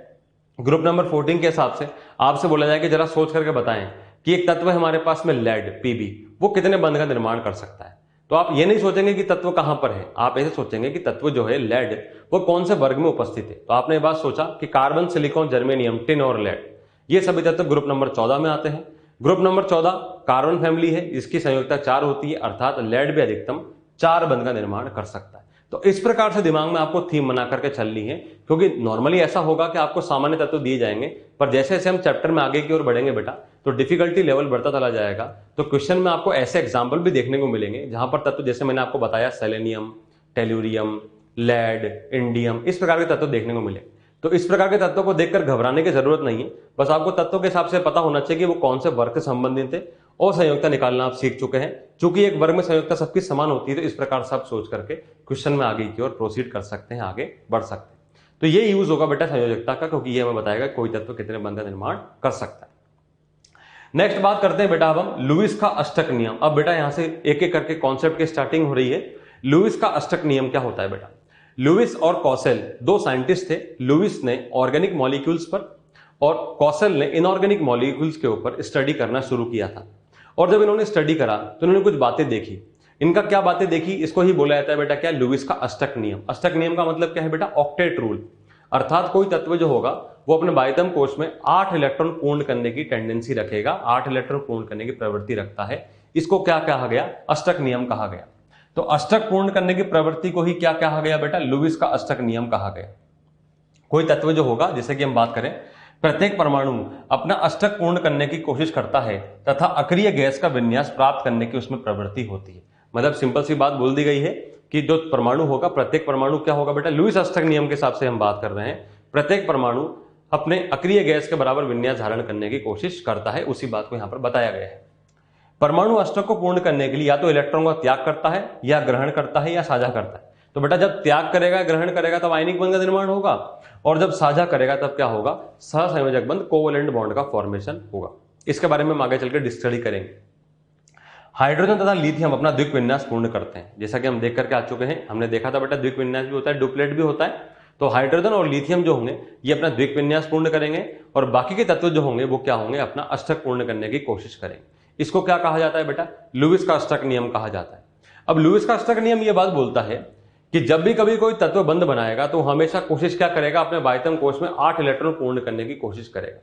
ग्रुप नंबर 14 के हिसाब से, आपसे बोला जाए कि जरा सोच करके बताएं कि एक तत्व है हमारे पास में लेड, पीबी, वो कितने बंध का निर्माण कर सकता है। तो आप ये नहीं सोचेंगे कि तत्व कहां पर है, आप ऐसे सोचेंगे कि तत्व जो है लेड, वो कौन से वर्ग में उपस्थित है। तो आपने ये बात सोचा कि कार्बन, सिलिकॉन, जर्मेनियम, टिन और लेड, ये सभी तत्व ग्रुप नंबर 14 में आते हैं। ग्रुप नंबर 14 कार्बन फैमिली है, इसकी संयोजकता 4 होती है, अर्थात लेड भी अधिकतम 4 बंध का निर्माण कर सकता है। तो इस प्रकार से दिमाग में आपको थीम बना करके चलनी है, क्योंकि नॉर्मली ऐसा होगा कि आपको सामान्य तत्व दिए जाएंगे, पर जैसे जैसे हम चैप्टर में आगे की ओर बढ़ेंगे बेटा, तो डिफिकल्टी लेवल बढ़ता चला जाएगा। तो क्वेश्चन में आपको ऐसे एग्जाम्पल भी देखने को मिलेंगे जहां पर तत्व, जैसे मैंने आपको बताया, सेलेनियम, टेलुरियम, लेड, इंडियम, इस प्रकार के तत्व देखने को मिले। तो इस प्रकार के तत्वों को देखकर घबराने की जरूरत नहीं है, बस आपको तत्वों के हिसाब से पता होना चाहिए कि वो कौन से वर्ग से संबंधित है, और संयोजकता निकालना आप सीख चुके हैं। चूंकि एक वर्ग में संयोजकता सबकी समान होती है, तो इस प्रकार से आप सोच करके क्वेश्चन में आगे की ओर प्रोसीड कर सकते हैं, आगे बढ़ सकते हैं। तो ये यूज होगा बेटा संयोजकता का, क्योंकि ये हमें बताएगा कोई तत्व कितने बंध का निर्माण कर सकता है। नेक्स्ट बात करते हैं बेटा अब हम लुईस का अष्टक नियम। अब बेटा यहां से एक एक करके कॉन्सेप्ट की स्टार्टिंग हो रही है। लुईस का अष्टक नियम क्या होता है बेटा? लुईस और कॉसेल 2 साइंटिस्ट थे। लुईस ने ऑर्गेनिक मॉलिक्यूल्स पर और कॉसेल ने इनऑर्गेनिक मॉलिक्यूल्स के ऊपर स्टडी करना शुरू किया था। और जब इन्होंने स्टडी करा तो इन्होंने कुछ बातें देखी। इनका क्या बातें देखी, इसको ही बोला जाता है बेटा क्या, लुईस का अष्टक नियम। अष्टक नियम का मतलब क्या है बेटा? Octet rule. अर्थात कोई तत्व जो होगा वो अपने बाह्यतम कोश में 8 इलेक्ट्रॉन पूर्ण करने की टेंडेंसी रखेगा, 8 इलेक्ट्रॉन पूर्ण करने की प्रवृत्ति रखता है। इसको क्या कहा गया? अष्टक नियम कहा गया। तो अष्टक पूर्ण करने की प्रवृत्ति को ही क्या कहा गया बेटा? लुईस का अष्टक नियम कहा गया। कोई तत्व जो होगा, जैसे कि हम बात करें, प्रत्येक परमाणु अपना अष्टक पूर्ण करने की कोशिश करता है तथा अक्रिय गैस का विन्यास प्राप्त करने की उसमें प्रवृत्ति होती है। मतलब सिंपल सी बात बोल दी गई है कि जो परमाणु होगा, प्रत्येक परमाणु क्या होगा बेटा? लुईस अष्टक नियम के हिसाब से हम बात कर रहे हैं, प्रत्येक परमाणु अपने अक्रिय गैस के बराबर विन्यास धारण करने की कोशिश करता है। उसी बात को यहां पर बताया गया है। परमाणु अष्टक को पूर्ण करने के लिए या तो इलेक्ट्रॉन का त्याग करता है, या ग्रहण करता है, या साझा करता है। तो बेटा जब त्याग करेगा, ग्रहण करेगा, तब आयनिक बंध का निर्माण होगा, और जब साझा करेगा तब क्या होगा? सहसंयोजक बंध, कोवलेंट बॉन्ड का फॉर्मेशन होगा। इसके बारे में हम आगे चलकर स्टडी करेंगे। हाइड्रोजन तथा लिथियम अपना द्विक विन्यास पूर्ण करते हैं। जैसा कि हम देख करके आ चुके हैं, हमने देखा था बेटा द्विक विन्यास भी होता है, डुप्लेट भी होता है। तो हाइड्रोजन और लिथियम जो होंगे ये अपना द्विक विन्यास पूर्ण करेंगे, और बाकी के तत्व जो होंगे वो क्या होंगे? अपना अष्टक पूर्ण करने की कोशिश करेंगे। इसको क्या कहा जाता है बेटा? लुईस का अष्टक नियम कहा जाता है। अब लुईस का अष्टक नियम ये बात बोलता है कि जब भी कभी कोई तत्व बंध बनाएगा तो हमेशा कोशिश क्या करेगा? अपने बाह्यतम कोश में 8 इलेक्ट्रॉन पूर्ण करने की कोशिश करेगा।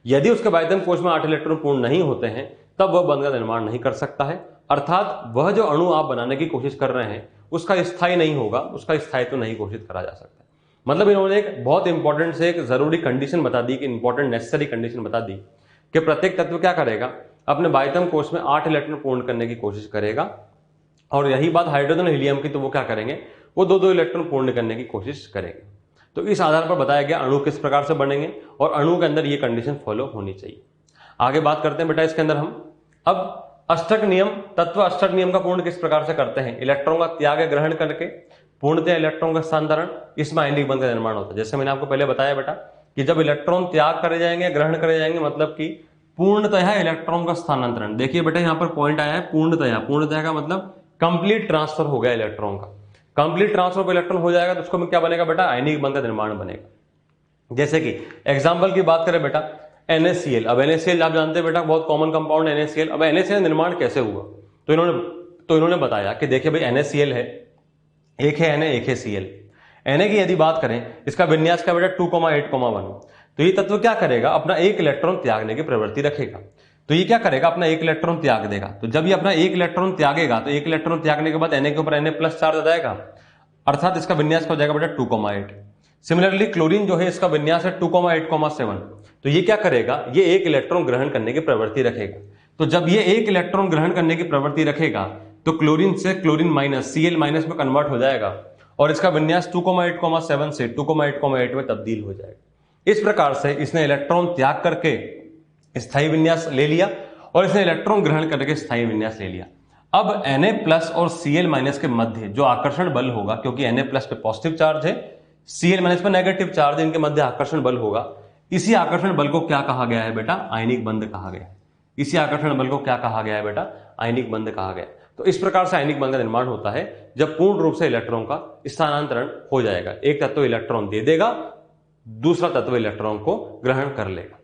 यदि उसके बाह्यतम कोश में 8 इलेक्ट्रॉन पूर्ण नहीं होते हैं तब वह बंध का निर्माण नहीं कर सकता है। अर्थात वह जो अणु आप बनाने की कोशिश कर रहे हैं उसका स्थायी नहीं होगा, उसका स्थायित्व नहीं घोषित करा जा सकता। मतलब इन्होंने एक बहुत इंपॉर्टेंट से एक जरूरी कंडीशन बता दी, कि इंपॉर्टेंट नेसेसरी कंडीशन बता दी कि प्रत्येक तत्व क्या करेगा? अपने बाह्यतम कोश में 8 इलेक्ट्रॉन पूर्ण करने की कोशिश करेगा। और यही बात हाइड्रोजन हीलियम की, तो वो क्या करेंगे? वो 2-2 इलेक्ट्रॉन पूर्ण करने की कोशिश करेंगे। तो इस आधार पर बताया गया अणु किस प्रकार से बनेंगे, और अणु के अंदर ये कंडीशन फॉलो होनी चाहिए। आगे बात करते हैं बेटा इसके अंदर हम। अब अष्टक नियम, तत्व अष्टक नियम का पूर्ण किस प्रकार से करते हैं? इलेक्ट्रॉन का त्याग ग्रहण करके पूर्णतः इलेक्ट्रॉन का स्थानांतरण, इसमें आयनिक बंध का निर्माण होता है। जैसे मैंने आपको पहले बताया बेटा कि जब इलेक्ट्रॉन त्याग करे जाएंगे, ग्रहण करे जाएंगे, मतलब कि पूर्णतः इलेक्ट्रॉन का स्थानांतरण। देखिए बेटा यहाँ पर पॉइंट आया है पूर्णतः। पूर्णतः का मतलब कंप्लीट ट्रांसफर हो गया इलेक्ट्रॉन का। कंप्लीट ट्रांसफर ऑफ इलेक्ट्रॉन हो जाएगा तो उसको में क्या बनेगा बेटा? आयनिक बंध का निर्माण बनेगा। जैसे कि एग्जाम्पल की बात करें बेटा, NaCl। अब NaCl आप जानते हैं बेटा बहुत कॉमन कंपाउंड NaCl। अब NaCl निर्माण कैसे हुआ? तो इन्होंने बताया कि देखिए भाई NaCl है, एक है Na, एक है Cl। Na की यदि बात करें, इसका विन्यास क्या बेटा? 2,8,1। तो ये तत्व क्या करेगा? अपना 1 इलेक्ट्रॉन त्यागने की प्रवृत्ति रखेगा। तो ये क्या करेगा, अपना एक इलेक्ट्रॉन त्याग देगा। तो जब ये अपना एक इलेक्ट्रॉन त्यागेगा तो एक इलेक्ट्रॉन त्यागने के बाद Na के ऊपर Na प्लस चार्ज आ जाएगा, अर्थात इसका विन्यास हो जाएगा बेटा 2,8। सिमिलरली क्लोरीन जो है इसका विन्यास है 2,8,7। तो ये क्या करेगा, ये एक इलेक्ट्रॉन ग्रहण करने की प्रवृत्ति रखेगा। तो जब ये एक इलेक्ट्रॉन ग्रहण करने की प्रवृत्ति रखेगा तो क्लोरीन से क्लोरीन माइनस Cl माइनस में कन्वर्ट हो जाएगा और इसका विन्यास 2,8,7 से 2,8,8 में तब्दील हो जाएगा। इस प्रकार से इसने इलेक्ट्रॉन त्याग करके स्थायी विन्यास ले लिया और इसने इलेक्ट्रॉन ग्रहण करके स्थायी विन्यास ले लिया। अब Na प्लस और Cl माइनस के मध्य जो आकर्षण बल होगा, क्योंकि Na प्लस पे पॉजिटिव चार्ज है, Cl माइनस पे नेगेटिव चार्ज है, इनके मध्य आकर्षण बल होगा। इसी आकर्षण बल को क्या कहा गया है बेटा, आयनिक बंध कहा गया है। इसी आकर्षण बल को क्या कहा गया है बेटा, आयनिक बंध कहा गया। तो इस प्रकार से आयनिक बंध का निर्माण होता है जब पूर्ण रूप से इलेक्ट्रॉन का स्थानांतरण हो जाएगा। एक तत्व इलेक्ट्रॉन दे देगा, दूसरा तत्व इलेक्ट्रॉन को ग्रहण कर लेगा।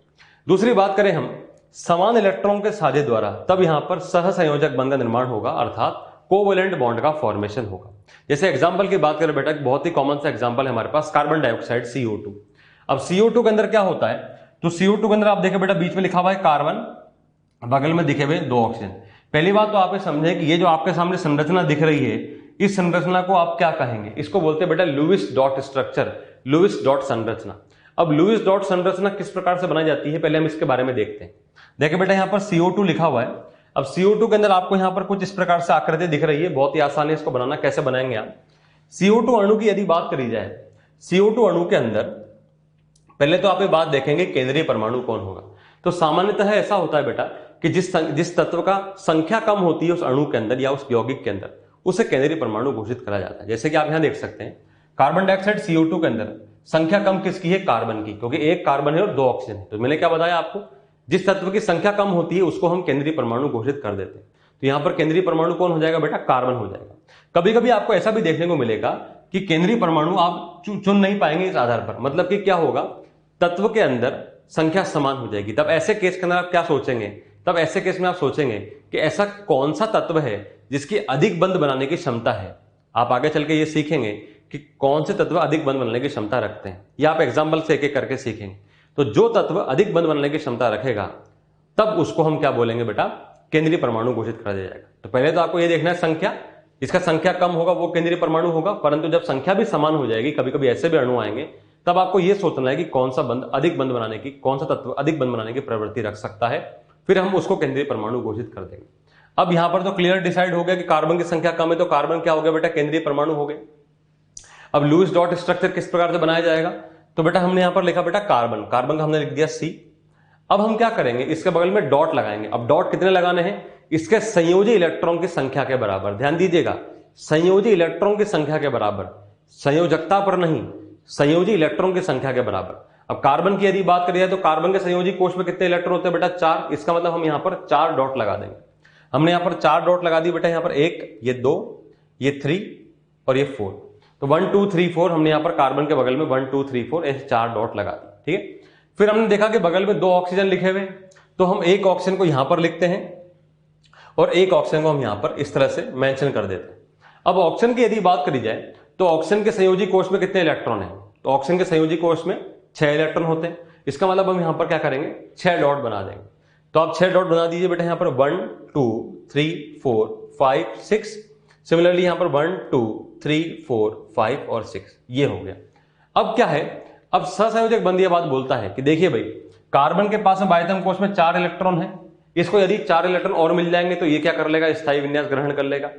दूसरी बात करें हम समान इलेक्ट्रॉन के साझे द्वारा, तब यहां पर सहसंयोजक बंध का निर्माण होगा, अर्थात कोवेलेंट बॉन्ड का फॉर्मेशन होगा। जैसे एग्जांपल की बात करें बेटा, बहुत ही कॉमन सा एग्जांपल है हमारे पास कार्बन डाइऑक्साइड CO2। अब CO2 के अंदर क्या होता है, तो CO2 के अंदर आप देखें बेटा बीच में लिखा हुआ है कार्बन, बगल में दिखे हुए 2 ऑक्सीजन। पहली बात तो आप ये समझें कि ये जो आपके सामने संरचना दिख रही है, इस संरचना को आप क्या कहेंगे, इसको बोलते हैं बेटा Lewis dot structure, Lewis dot संरचना। अब लुईस डॉट संरचना किस प्रकार से बनाई जाती है, पहले हम इसके बारे में देखते हैं। देखिए बेटा यहाँ पर CO2 लिखा हुआ है। अब CO2 के अंदर आपको यहाँ पर कुछ इस प्रकार से आकृति दिख रही है, बहुत ही आसान है इसको बनाना। कैसे बनाएंगे आप, CO2 अणु की यदि बात करी जाए, CO2 अणु के अंदर पहले तो आप ये बात देखेंगे केंद्रीय परमाणु कौन होगा। तो सामान्यतः ऐसा होता है बेटा कि जिस तत्व का संख्या कम होती है उस अणु के अंदर या उस यौगिक के अंदर, उसे केंद्रीय परमाणु घोषित करा जाता है। जैसे कि आप यहां देख सकते हैं कार्बन डाइऑक्साइड CO2 के अंदर संख्या कम किसकी है, कार्बन की, क्योंकि एक कार्बन है और 2 ऑक्सीजन है। तो मैंने क्या बताया आपको, जिस तत्व की संख्या कम होती है उसको हम केंद्रीय परमाणु घोषित कर देते हैं। तो यहां पर केंद्रीय परमाणु कौन हो जाएगा बेटा, कार्बन हो जाएगा। कभी कभी आपको ऐसा भी देखने को मिलेगा कि केंद्रीय परमाणु आप चुन नहीं पाएंगे इस आधार पर, मतलब कि क्या होगा, तत्व के अंदर संख्या समान हो जाएगी। तब ऐसे केस के अंदर आप क्या सोचेंगे, तब ऐसे केस में आप सोचेंगे कि ऐसा कौन सा तत्व है जिसकी अधिक बंध बनाने की क्षमता है। आप आगे चल के ये सीखेंगे कि कौन से तत्व अधिक बंध बनाने की क्षमता रखते हैं, या आप एग्जाम्पल से एक एक करके सीखेंगे। तो जो तत्व अधिक बंध बनाने की क्षमता रखेगा तब उसको हम क्या बोलेंगे बेटा, केंद्रीय परमाणु घोषित कर दिया जाएगा। तो पहले तो आपको ये देखना है संख्या, इसका संख्या कम होगा वो केंद्रीय परमाणु होगा, परंतु जब संख्या भी समान हो जाएगी, कभी कभी ऐसे भी अणु आएंगे, तब आपको यह सोचना है कि कौन सा बंध अधिक बंध बनाने की, कौन सा तत्व अधिक बंध बनाने की प्रवृत्ति रख सकता है, फिर हम उसको केंद्रीय परमाणु घोषित कर देंगे। अब यहां पर तो क्लियर डिसाइड हो गया कि कार्बन की संख्या कम है, तो कार्बन क्या हो गया बेटा, केंद्रीय परमाणु हो गए। अब लुईस डॉट स्ट्रक्चर किस प्रकार से बनाया जाएगा, तो बेटा हमने यहां पर लिखा बेटा कार्बन, कार्बन का हमने लिख दिया C। अब हम क्या करेंगे, इसके बगल में डॉट लगाएंगे। अब डॉट कितने लगाने हैं, इसके संयोजी इलेक्ट्रॉन की संख्या के बराबर। ध्यान दीजिएगा, संयोजी इलेक्ट्रॉन की संख्या के बराबर, संयोजकता पर नहीं, संयोजी इलेक्ट्रॉन की संख्या के बराबर। अब कार्बन की यदि बात करी जाए तो कार्बन के संयोजी कोष में कितने इलेक्ट्रॉन होते हैं बेटा, 4। इसका मतलब हम यहां पर 4 डॉट लगा देंगे। हमने यहां पर 4 डॉट लगा दी बेटा, यहां पर 1, ये 2, ये 3 और ये 4। तो 1 2 3 4 हमने यहां पर कार्बन के बगल में 1 2 3 4 ऐसे 4 डॉट लगा दी। ठीक है, फिर हमने देखा कि बगल में 2 ऑक्सीजन लिखे हुए, तो हम एक ऑक्सीजन को यहां पर लिखते हैं और एक ऑक्सीजन को हम यहां पर इस तरह से मेंशन कर देते हैं। अब ऑक्सीजन की यदि बात करी जाए तो ऑक्सीजन के संयोजी कोष में कितने इलेक्ट्रॉन हैं, तो ऑक्सीजन के संयोजी कोष में 6 इलेक्ट्रॉन होते हैं। इसका मतलब हम यहां पर क्या करेंगे, 6 डॉट बना देंगे। तो आप 6 डॉट बना दीजिए बेटा, यहां पर 1 2 3 4 5 6। सिमिलरली यहां पर 1 2 3 4 5 और 6, ये हो गया। अब क्या है, अब सहसंयोजक बंध ये बात बोलता है कि देखिए भाई, कार्बन के पास में बाह्यतम कोष में 4 इलेक्ट्रॉन है, इसको यदि 4 इलेक्ट्रॉन और मिल जाएंगे तो ये क्या कर लेगा, स्थायी विन्यास ग्रहण कर लेगा।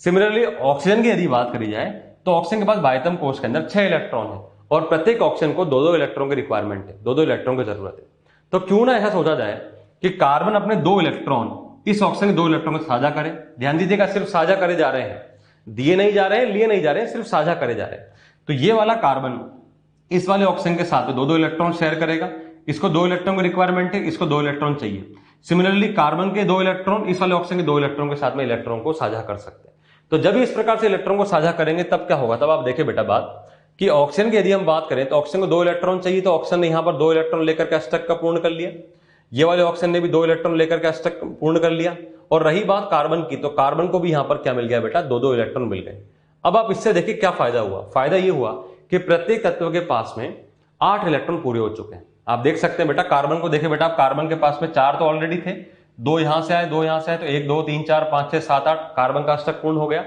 सिमिलरली ऑक्सीजन की यदि बात करी जाए तो ऑक्सीजन के पास बाह्यतम कोष के अंदर 6 इलेक्ट्रॉन है और प्रत्येक ऑक्सीजन को 2-2 इलेक्ट्रॉन की रिक्वायरमेंट है, 2-2 इलेक्ट्रॉन की जरूरत है। तो क्यों ना ऐसा सोचा जाए कि कार्बन अपने 2 इलेक्ट्रॉन इस ऑक्सीजन के 2 इलेक्ट्रॉन को साझा करे। ध्यान दीजिएगा, सिर्फ साझा करे जा रहे हैं, दिए नहीं जा रहे हैं, लिए नहीं जा रहे हैं, सिर्फ साझा करे जा रहे हैं। तो ये वाला कार्बन इस वाले ऑक्सीजन के साथ 2-2 इलेक्ट्रॉन शेयर करेगा, इसको 2 इलेक्ट्रॉन की रिक्वायरमेंट है, इसको 2 इलेक्ट्रॉन चाहिए। सिमिलरली कार्बन के 2 इलेक्ट्रॉन इस वाले ऑक्सीजन के 2 इलेक्ट्रॉन के साथ में इलेक्ट्रॉन को साझा कर सकते हैं। तो जब इस प्रकार से इलेक्ट्रॉन को साझा करेंगे तब क्या होगा, तब आप देखिए बेटा बात कि ऑक्सीजन की यदि हम बात करें तो ऑक्सीजन को 2 इलेक्ट्रॉन चाहिए, तो ऑक्सीजन ने यहां पर 2 इलेक्ट्रॉन लेकर के अष्टक का पूर्ण कर लिया, ये वाले ऑक्सीजन ने भी 2 इलेक्ट्रॉन लेकर के अष्टक पूर्ण कर लिया। और रही बात कार्बन की, तो कार्बन को भी यहां पर क्या मिल गया बेटा, 2-2 इलेक्ट्रॉन मिल गए। अब आप इससे देखिए क्या फायदा हुआ, फायदा ये हुआ कि प्रत्येक तत्व के पास में 8 इलेक्ट्रॉन पूरे हो चुके हैं। आप देख सकते हैं बेटा, कार्बन को देखिए बेटा, आप कार्बन के पास में 4 तो ऑलरेडी थे, दो यहां से आए, दो यहां से आए, तो 1 2 3 4 5 6 7 8 कार्बन का अष्टक पूर्ण हो गया।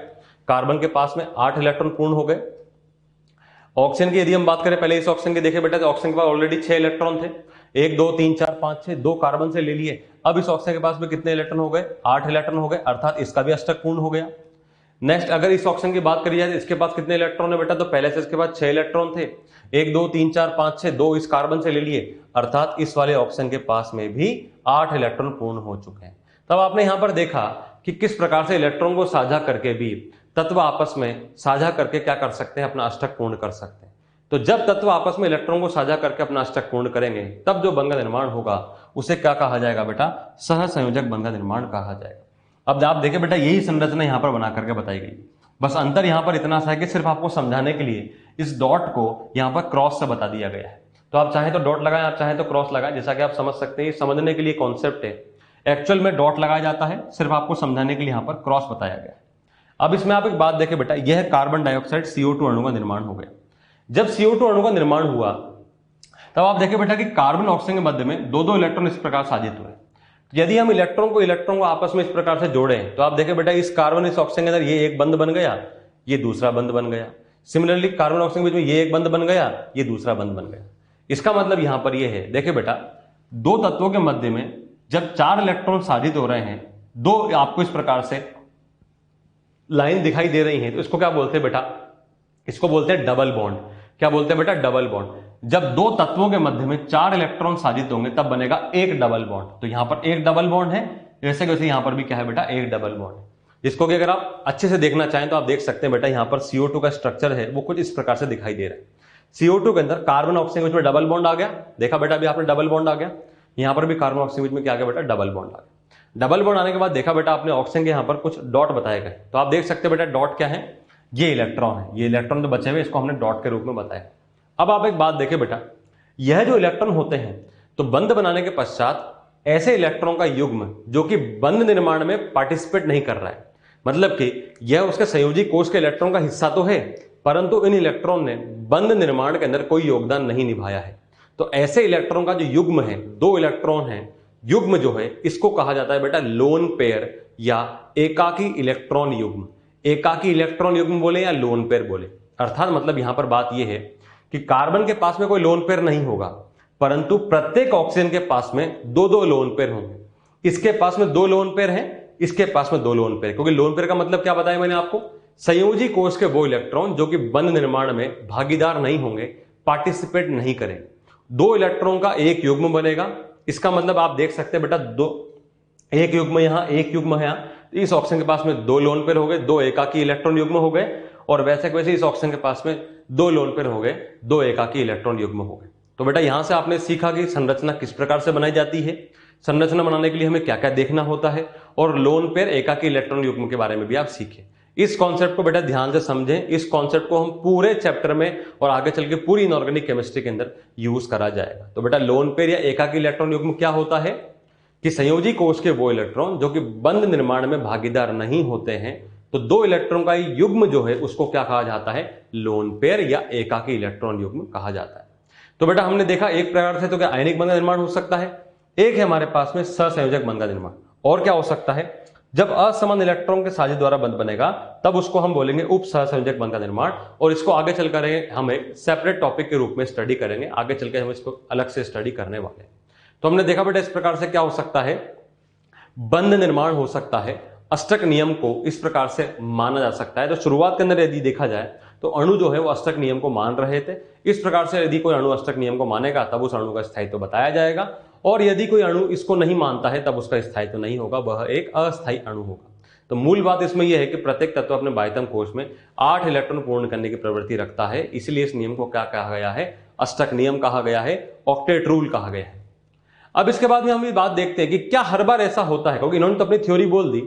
कार्बन के पास में 8 इलेक्ट्रॉन पूर्ण हो गए। ऑक्सीजन की यदि हम बात करें, पहले इस ऑक्सीजन के देखे बेटा, तो ऑक्सीजन के पास ऑलरेडी 6 इलेक्ट्रॉन थे, 1 2 3 4 5 6, 2 कार्बन से ले लिए। अब इस ऑक्सीजन के पास में कितने इलेक्ट्रॉन हो गए? 8 इलेक्ट्रॉन हो गए, अर्थात इसका भी अष्टक पूर्ण हो गया। नेक्स्ट अगर इस ऑक्सीजन की बात करी जाए तो इसके पास कितने इलेक्ट्रॉन है बेटा? तो पहले से इसके पास 6 इलेक्ट्रॉन थे, 1 2 3 4 5 6, 2 इस कार्बन से ले लिए, अर्थात इस वाले ऑक्सीजन के पास में भी 8 इलेक्ट्रॉन पूर्ण हो चुके हैं। तब आपने यहां पर देखा कि किस प्रकार से इलेक्ट्रॉन को साझा करके भी तत्व आपस में साझा करके क्या कर सकते हैं? अपना अष्टक पूर्ण कर सकते हैं। तो जब तत्व आपस में इलेक्ट्रॉन को साझा करके अपना अष्टक पूर्ण करेंगे, तब जो बंध का निर्माण होगा उसे क्या कहा जाएगा बेटा? सहसंयोजक बंध का निर्माण कहा जाएगा। अब आप देखें बेटा, यही संरचना यहां पर बना करके बताई गई, बस अंतर यहां पर इतना सा है कि सिर्फ आपको समझाने के लिए इस डॉट को यहां पर क्रॉस से बता दिया गया है। तो आप चाहें तो डॉट लगाएं, आप चाहें तो क्रॉस लगाएं, जैसा कि आप समझ सकते हैं। समझने के लिए कॉन्सेप्ट है, एक्चुअल में डॉट लगाया जाता है, सिर्फ आपको समझाने के लिए यहां पर क्रॉस बताया गया है। अब इसमें आप एक बात देखें बेटा, यह कार्बन डाइऑक्साइड CO2 अणु का निर्माण हो गया। जब CO2 अणु का निर्माण हुआ तब आप देखें बेटा कि कार्बन ऑक्सीजन के मध्य में 2 2 इलेक्ट्रॉन इस प्रकार साजित हुए। यदि हम इलेक्ट्रॉन को आपस में इस प्रकार से जोड़ें, तो आप देखें बेटा इस कार्बन इस ऑक्सीजन के अंदर ये एक बंध बन गया, ये दूसरा बंध बन गया। सिमिलरली कार्बन ऑक्सीजन के बीच में ये एक बंध बन गया, ये दूसरा बंध बन गया। इसका मतलब यहां पर ये है, देखिए बेटा, 2 तत्वों के मध्य में जब 4 इलेक्ट्रॉन साजित हो रहे हैं, 2 आपको इस प्रकार से लाइन दिखाई दे रही है, तो इसको क्या बोलते हैं बेटा? इसको बोलते हैं डबल बॉन्ड। क्या बोलते हैं बेटा? Double bond. जब 2 तत्वों के मध्य में 4 इलेक्ट्रॉन साजित होंगे तब बनेगा एक डबल बॉन्ड। तो यहां पर एक डबल बॉन्ड है, जैसे कि वैसे यहां पर भी क्या है बेटा? एक डबल बॉन्ड है, जिसको कि अगर आप अच्छे से देखना चाहें तो आप देख सकते हैं बेटा, यहां पर CO2 का स्ट्रक्चर है वो कुछ इस प्रकार से दिखाई दे रहा है। CO2 के अंदर कार्बन ऑक्सीजन के बीच में डबल बॉन्ड आ गया, देखा बेटा अभी आपने डबल बॉन्ड आ गया। यहां पर भी कार्बन ऑक्सीजन के बीच में क्या आ गया बेटा? डबल बॉन्ड आ गया। डबल बॉन्ड आने के बाद देखा बेटा आपने ऑक्सीजन के यहां पर कुछ डॉट बताए गए, तो आप देख सकते हैं बेटा डॉट क्या है? ये इलेक्ट्रॉन है, ये इलेक्ट्रॉन जो बचे हुए इसको हमने डॉट के रूप में बताया। अब आप एक बात देखें बेटा, यह जो इलेक्ट्रॉन होते हैं तो बंध बनाने के पश्चात ऐसे इलेक्ट्रॉन का युग्म जो कि बंध निर्माण में पार्टिसिपेट नहीं कर रहा है, मतलब कि यह उसके संयोजी कोष के इलेक्ट्रॉन का हिस्सा तो है, परंतु इन इलेक्ट्रॉन ने बंध निर्माण के अंदर कोई योगदान नहीं निभाया है। तो ऐसे इलेक्ट्रॉन का जो युग्म है, 2 इलेक्ट्रॉन है, युग्म जो है इसको कहा जाता है बेटा लोन पेयर या एकाकी इलेक्ट्रॉन युग्म। एकाकी इलेक्ट्रॉन युग्म बोले या लोन पेयर बोले, अर्थात मतलब यहां पर बात यह है कि कार्बन के पास में कोई लोन पेयर नहीं होगा, परंतु प्रत्येक ऑक्सीजन के पास में 2 2 लोन पेयर होंगे। इसके पास में 2 लोन पेयर हैं, इसके पास में 2 लोन पेयर, क्योंकि लोन पेयर का मतलब क्या बताया मैंने आपको? संयोजी कोष के वो इलेक्ट्रॉन जो कि बंध निर्माण में भागीदार नहीं होंगे, पार्टिसिपेट नहीं करेंगे। 2 इलेक्ट्रॉन का एक युग्म बनेगा, इसका मतलब आप देख सकते हैं बेटा, 2 एक युग्म यहां, एक युग्म है यहां। इस ऑक्सीजन के पास में 2 लोन पेयर हो गए, 2 एकाकी इलेक्ट्रॉन युग्म हो गए, और वैसे के वैसे इस ऑक्सीजन के पास में 2 लोन पेयर हो गए, 2 एकाकी इलेक्ट्रॉन युग्म हो गए। तो बेटा यहां से आपने सीखा कि संरचना किस प्रकार से बनाई जाती है, संरचना बनाने के लिए हमें क्या क्या देखना होता है, और लोन पेयर एकाकी इलेक्ट्रॉन युग्म के बारे में भी आप सीखे। इस कॉन्सेप्ट को बेटा ध्यान से समझें, इस कॉन्सेप्ट को हम पूरे चैप्टर में और आगे चल के पूरी इनऑर्गेनिक केमिस्ट्री के अंदर यूज करा जाएगा। तो बेटा लोन पेयर या एकाकी इलेक्ट्रॉन युग्म क्या होता है कि संयोजी कोष के वो इलेक्ट्रॉन जो कि बंध निर्माण में भागीदार नहीं होते हैं, तो 2 इलेक्ट्रॉन का युग्म जो है उसको क्या कहा जाता है? लोन पेयर या एकाकी इलेक्ट्रॉन युग्म कहा जाता है। तो बेटा हमने देखा एक प्रकार से तो क्या आयनिक बंध का निर्माण हो सकता है, एक है हमारे पास में सहसंयोजक बंध का निर्माण, और क्या हो सकता है? जब असमान इलेक्ट्रॉन के साझे द्वारा बंध बनेगा तब उसको हम बोलेंगे उप सहसंयोजक बंध का निर्माण, और इसको आगे चलकर हम एक सेपरेट टॉपिक के रूप में स्टडी करेंगे, आगे चलकर हम इसको अलग से स्टडी करने वाले हैं। तो हमने देखा बेटा इस प्रकार से क्या हो सकता है? बंध निर्माण हो सकता है। अष्टक नियम को इस प्रकार से माना जा सकता है। तो शुरुआत के अंदर यदि देखा जाए तो अणु जो है वो अष्टक नियम को मान रहे थे। इस प्रकार से यदि कोई अणु अष्टक नियम को मानेगा तब उस अणु का स्थायित्व बताया जाएगा, और यदि कोई अणु इसको नहीं मानता है तब उसका स्थायित्व नहीं होगा, वह एक अस्थायी अणु होगा। तो मूल बात इसमें यह है कि प्रत्येक तत्व अपने बाह्यतम कोश में 8 इलेक्ट्रॉन पूर्ण करने की प्रवृत्ति रखता है, इसलिए इस नियम को क्या कहा गया है? अष्टक नियम कहा गया है, ऑक्टेट रूल कहा गया है। अब इसके बाद में हम ये बात देखते हैं कि क्या हर बार ऐसा होता है, क्योंकि इन्होंने तो अपनी थ्योरी बोल दी,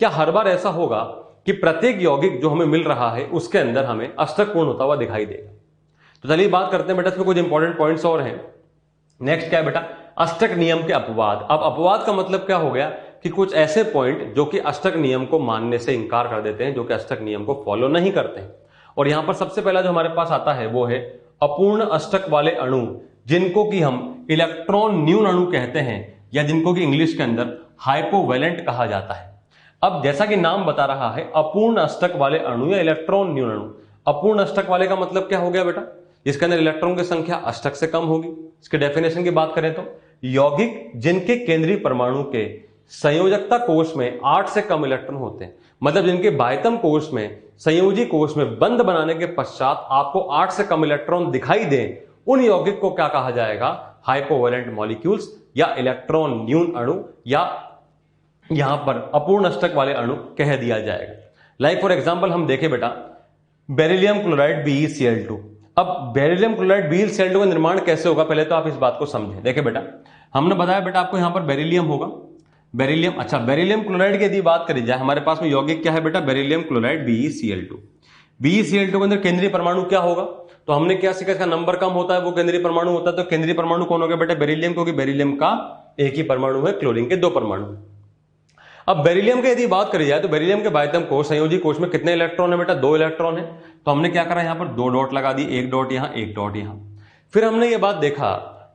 क्या हर बार ऐसा होगा कि प्रत्येक यौगिक जो हमें मिल रहा है उसके अंदर हमें अष्टक पूर्ण होता हुआ दिखाई देगा? तो चलिए बात करते हैं बेटा, इसमें कुछ इंपॉर्टेंट पॉइंट्स और हैं। नेक्स्ट क्या है बेटा? अष्टक नियम के अपवाद। अब अपवाद का मतलब क्या हो गया कि कुछ ऐसे पॉइंट जो कि अष्टक नियम को मानने से इंकार कर देते हैं, जो कि अष्टक नियम को फॉलो नहीं करते हैं। और यहां पर सबसे पहला जो हमारे पास आता है वो है अपूर्ण अष्टक वाले अणु, जिनको कि हम इलेक्ट्रॉन न्यून अणु कहते हैं, या जिनको कि इंग्लिश के अंदर हाइपोवैलेंट कहा जाता है। अब जैसा कि नाम बता रहा है, अपूर्ण अष्टक वाले अणु या इलेक्ट्रॉन न्यून अणु। अपूर्ण अष्टक वाले का मतलब क्या हो गया बेटा? इसके अंदर इलेक्ट्रॉन की संख्या अष्टक से कम होगी। इसके डेफिनेशन की बात करें तो यौगिक जिनके केंद्रीय परमाणु के संयोजकता कोष में 8 से कम इलेक्ट्रॉन होते हैं, मतलब जिनके बाह्यतम कोष में, संयोजी कोष में बंध बनाने के पश्चात आपको 8 से कम इलेक्ट्रॉन दिखाई दें, उन यौगिक को क्या कहा जाएगा? हाइपोवैलेंट मॉलिक्यूल्स या इलेक्ट्रॉन न्यून अणु या यहां पर अपूर्ण अष्टक वाले अणु कह दिया जाएगा। लाइक फॉर एग्जांपल हम देखें बेटा, बेरिलियम क्लोराइड BeCl2। अब बेरिलियम क्लोराइड BeCl2 का निर्माण कैसे होगा, पहले तो आप इस बात को समझें। देखिए बेटा, हमने बताया बेटा आपको यहां पर बेरिलियम होगा, बेरिलियम। अच्छा, बेरिलियम क्लोराइड की यदि बात करी जाए, हमारे पास में यौगिक क्या है बेटा? Beryllium chloride BeCl2। BeCl2 के अंदर केंद्रीय परमाणु क्या होगा? तो हमने क्या सीखा, इसका नंबर कम होता है वो केंद्रीय परमाणु होता है। तो केंद्रीय परमाणु कौन हो गया बेटा? बेरिलियम, क्योंकि बेरिलियम का एक ही परमाणु है, क्लोरीन के 2 परमाणु। अब बेरिलियम की यदि बात करी जाए तो बेरिलियम के बाह्यतम कोष, संयोजी कोष में कितने इलेक्ट्रॉन है बेटा? 2 इलेक्ट्रॉन है। तो हमने क्या करा, यहां पर 2 डॉट लगा दिए, 1 डॉट यहां, 1 डॉट यहां। फिर हमने ये बात देखा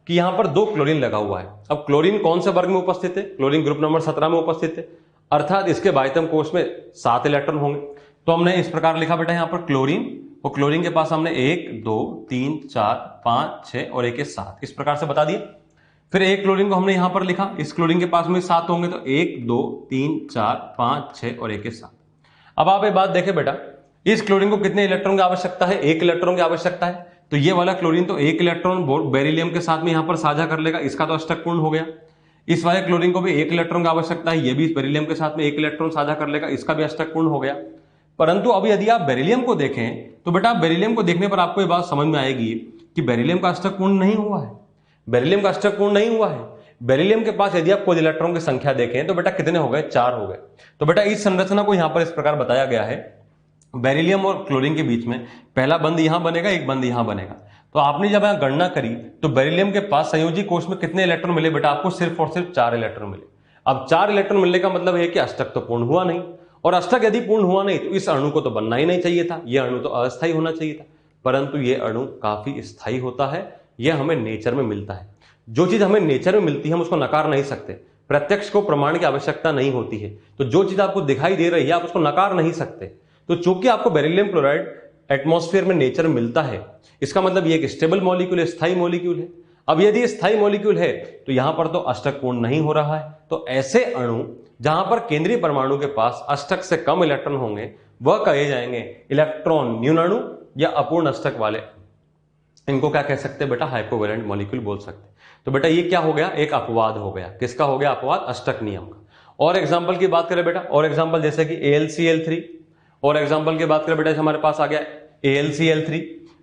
कि यहां पर 2 क्लोरीन लगा हुआ है। अब क्लोरीन कौन से वर्ग में उपस्थित है? क्लोरीन ग्रुप नंबर 17 में उपस्थित है, अर्थात इसके बाह्यतम कोष में 7 इलेक्ट्रॉन होंगे। तो हमने इस प्रकार लिखा बेटा यहां पर क्लोरीन, और क्लोरीन के पास हमने 1 2 3 4 5 6 और 1 7 इस प्रकार से बता दिए। फिर एक क्लोरीन को हमने यहां पर लिखा, इस क्लोरीन के पास में 7 होंगे, तो 1 2 3 4 5 6 और 1 7। अब आप एक बात देखें बेटा, इस क्लोरीन को कितने इलेक्ट्रॉन की आवश्यकता है? 1 इलेक्ट्रॉन की आवश्यकता है। तो ये वाला क्लोरीन तो 1 इलेक्ट्रॉन बेरिलियम के साथ में यहां पर साझा कर लेगा, इसका तो अष्टक पूर्ण हो गया। इस वाले क्लोरीन को भी 1 इलेक्ट्रॉन की आवश्यकता है, ये भी बेरिलियम के साथ में 1 इलेक्ट्रॉन साझा कर लेगा, इसका भी अष्टक पूर्ण हो गया। परंतु अब यदि आप बेरिलियम को देखें तो बेटा बेरिलियम को देखने पर आपको ये बात समझ में आएगी कि बेरिलियम का अष्टक पूर्ण नहीं हुआ है। बेरिलियम का अष्टक पूर्ण नहीं हुआ है। बेरिलियम के पास यदि आप कुल इलेक्ट्रॉन की संख्या देखें तो बेटा कितने हो गए? 4 हो गए। तो बेटा इस संरचना को यहां पर इस प्रकार बताया गया है, बेरिलियम और क्लोरीन के बीच में पहला बंध यहां बनेगा, एक बंध यहां बनेगा। तो आपने जब यहां गणना करी तो बेरिलियम के पास संयोजी कोष में कितने इलेक्ट्रॉन मिले बेटा? आपको सिर्फ और सिर्फ 4 इलेक्ट्रॉन मिले। अब 4 इलेक्ट्रॉन मिलने का मतलब है कि अष्टक तो पूर्ण हुआ नहीं, और अष्टक यदि पूर्ण हुआ नहीं तो इस अणु को तो बनना ही नहीं चाहिए था, यह अणु तो अस्थायी होना चाहिए था। परंतु यह अणु काफी स्थायी होता है, यह हमें नेचर में मिलता है। जो चीज हमें नेचर में मिलती है हम उसको नकार नहीं सकते, प्रत्यक्ष को प्रमाण की आवश्यकता नहीं होती है। तो जो चीज आपको दिखाई दे रही है आप उसको नकार नहीं सकते। तो चूंकि आपको बेरिलियम क्लोराइड एटमॉस्फेयर में नेचर में मिलता है, इसका मतलब यह एक स्टेबल मॉलिक्यूल है, स्थायी मॉलिक्यूल है। अब यदि स्थायी मॉलिक्यूल है तो यहां पर तो अष्टक पूर्ण नहीं हो रहा है। तो ऐसे अणु जहां पर केंद्रीय परमाणु के पास अष्टक से कम इलेक्ट्रॉन होंगे वह कहे जाएंगे इलेक्ट्रॉन न्यून अणु या अपूर्ण अष्टक वाले। इनको क्या कह सकते हैं बेटा? हाइपोवैलेंट मॉलिक्यूल बोल सकते हैं। तो बेटा ये क्या हो गया? एक अपवाद हो गया। किसका हो गया अपवाद? अष्टक नियम का। और एग्जांपल की बात करें बेटा, और एग्जांपल जैसे कि AlCl3, और एग्जांपल की बात करें बेटा हमारे पास आ गया AlCl3,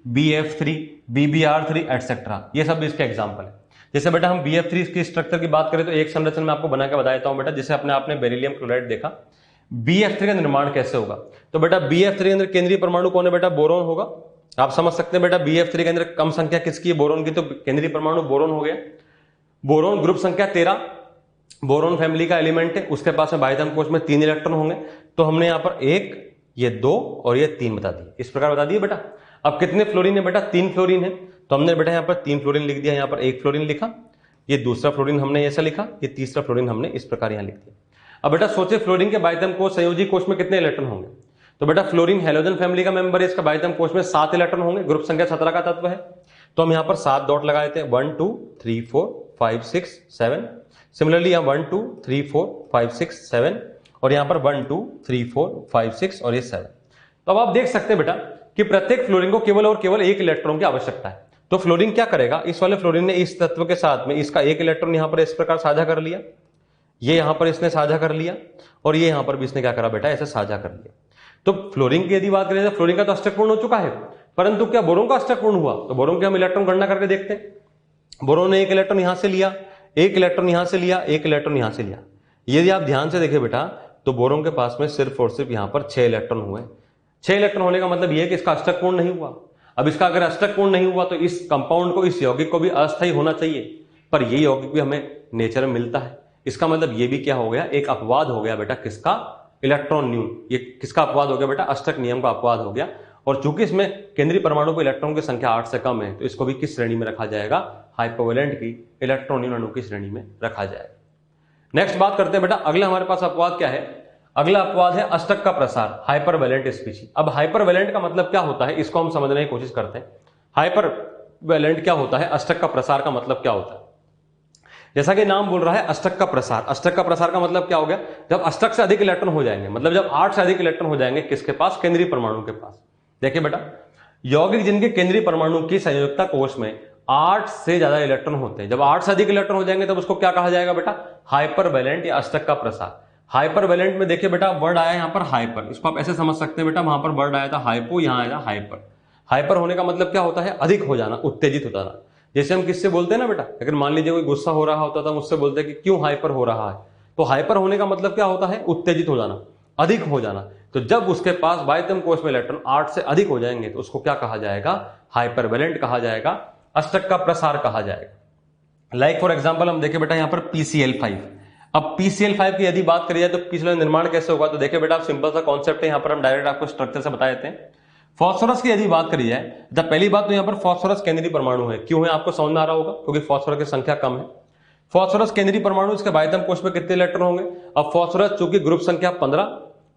BF3, BBr3 एटसेट्रा, ये सब इसके एग्जांपल है। जैसे बेटा हम BF3 की स्ट्रक्चर की बात करें तो एक संरचना में आपको बना के बता देता हूं बेटा। जैसे अपने आपने बेरिलियम क्लोराइड देखा, BF3 का निर्माण कैसे होगा? तो बेटा BF3 के अंदर केंद्रीय परमाणु कौन है बेटा? बोरोन होगा। आप समझ सकते हैं बेटा BF3 के अंदर कम संख्या किसकी है? बोरोन की। तो केंद्रीय परमाणु बोरोन हो गया। बोरोन ग्रुप संख्या 13, बोरोन फैमिली का एलिमेंट है, उसके पास में बाह्यतम कोष में 3 इलेक्ट्रॉन होंगे। तो हमने यहां पर 1, ये 2 और ये 3 बता दिए, इस प्रकार बता दिए बेटा। अब कितने फ्लोरीन है बेटा? 3 फ्लोरीन है। तो हमने बेटा यहां पर 3 फ्लोरीन लिख दिया, यहां पर 1 फ्लोरीन लिखा, ये दूसरा फ्लोरीन हमने ऐसा लिखा, ये तीसरा फ्लोरीन हमने इस प्रकार यहां लिख दिया। अब बेटा सोचे फ्लोरीन के बाह्यतम कोष संयोजी कोष में कितने इलेक्ट्रॉन होंगे? तो बेटा फ्लोरीन हैलोजन फैमिली का मेंबर है, इसका बाह्यतम कोष में 7 इलेक्ट्रॉन होंगे, ग्रुप संख्या 17 का तत्व है। तो हम यहां पर 7 डॉट लगा देते हैं, 1 2 3 4 5 6 7। सिमिलरली यहां 1 2 3 4 5 6 7 और यहां पर 1 2 3 4 5 6 और ये 7। तो अब आप देख सकते हैं बेटा कि प्रत्येक फ्लोरीन को केवल और केवल 1 इलेक्ट्रॉन की आवश्यकता है। तो फ्लोरीन क्या करेगा? इस वाले फ्लोरीन ने इस तत्व के साथ में इसका 1 इलेक्ट्रॉन यहां पर इस प्रकार साझा कर लिया, ये यहां पर इसने साझा कर लिया, और ये यहां पर भी इसने क्या करा बेटा? ऐसे साझा कर लिया। तो फ्लोरीन की यदि बात करें तो फ्लोरीन का तो अष्टक पूर्ण हो चुका है, परंतु क्या बोरोन का अष्टक पूर्ण हुआ? तो बोरोन के हम इलेक्ट्रॉन गणना करके देखते हैं। बोरोन ने 1 इलेक्ट्रॉन यहां से लिया, 1 इलेक्ट्रॉन यहां से लिया, 1 इलेक्ट्रॉन यहां से लिया। यदि आप ध्यान से देखें बेटा तो बोरोन के पास में सिर्फ और सिर्फ यहां पर 6 इलेक्ट्रॉन हुए। 6 इलेक्ट्रॉन होने का मतलब यह है कि इसका अष्टक पूर्ण नहीं हुआ। अब इसका अगर अष्टक पूर्ण नहीं हुआ तो इस कंपाउंड को, इस यौगिक को भी अस्थायी होना चाहिए, पर यह यौगिक भी हमें नेचर में मिलता है। इसका मतलब यह भी क्या हो गया? एक अपवाद हो गया बेटा। किसका? इलेक्ट्रॉन न्यून। ये किसका अपवाद हो गया बेटा? अष्टक नियम का अपवाद हो गया। और चूंकि इसमें केंद्रीय परमाणु पर इलेक्ट्रॉन की संख्या 8 से कम है तो इसको भी किस श्रेणी में रखा जाएगा? हाइपोवैलेंट की, इलेक्ट्रॉन न्यून अणु की श्रेणी में रखा जाएगा। नेक्स्ट बात करते हैं बेटा, अगला हमारे पास अपवाद क्या है। अगला अपवाद है अष्टक का प्रसार, हाइपरवैलेंट स्पीशीज। अब हाइपरवैलेंट का मतलब क्या होता है, इसको हम समझने की कोशिश करते हैं। हाइपरवैलेंट क्या होता है, अष्टक का प्रसार का मतलब क्या होता है। जैसा कि नाम बोल रहा है अष्टक का प्रसार, अष्टक का प्रसार का मतलब क्या हो गया, जब अष्टक से अधिक इलेक्ट्रॉन हो जाएंगे, मतलब जब 8 से अधिक इलेक्ट्रॉन हो जाएंगे किसके पास, केंद्रीय परमाणु के पास। देखिए बेटा, यौगिक जिनके केंद्रीय परमाणु की संयोजकता कोश में 8 से ज्यादा इलेक्ट्रॉन होते हैं, जब 8 से अधिक इलेक्ट्रॉन हो जाएंगे तब उसको क्या कहा जाएगा बेटा, हाइपरवैलेंट या अष्टक का प्रसार। हाइपरवैलेंट में देखिए बेटा वर्ड आया यहां पर हाइपर, इसको आप ऐसे समझ सकते हैं बेटा, वहां पर वर्ड आया था हाइपो, यहां आया हाइपर। हाइपर होने का मतलब क्या होता है, अधिक हो जाना, उत्तेजित हो जाना। जैसे हम किससे बोलते हैं ना बेटा, अगर मान लीजिए कोई गुस्सा हो रहा होता तो हम उससे बोलते हैं कि क्यों हाइपर हो रहा है, तो हाइपर होने का मतलब क्या होता है, उत्तेजित हो जाना, अधिक हो जाना। तो जब उसके पास बाह्यतम कोश में इलेक्ट्रॉन 8 से अधिक हो जाएंगे तो उसको क्या कहा जाएगा, हाइपरवैलेंट कहा जाएगा, अष्टक का प्रसार कहा जाएगा। लाइक फॉर एग्जांपल हम देखें बेटा यहां पर PCl5। अब PCl5 की यदि बात करी जाए तो PCl निर्माण कैसे होगा, तो देखिए बेटा आप सिंपल सा कॉन्सेप्ट है, यहां पर हम डायरेक्ट आपको स्ट्रक्चर से बता देते हैं। फास्फोरस की यदि बात करी जाए, जब पहली बात तो यहां पर फास्फोरस केंद्रीय परमाणु है, क्यों है आपको समझ में आ रहा होगा, क्योंकि फास्फोरस की संख्या कम है। फास्फोरस केंद्रीय परमाणु, इसके बाह्यतम कोश में कितने इलेक्ट्रॉन होंगे। अब फास्फोरस चूंकि ग्रुप संख्या 15,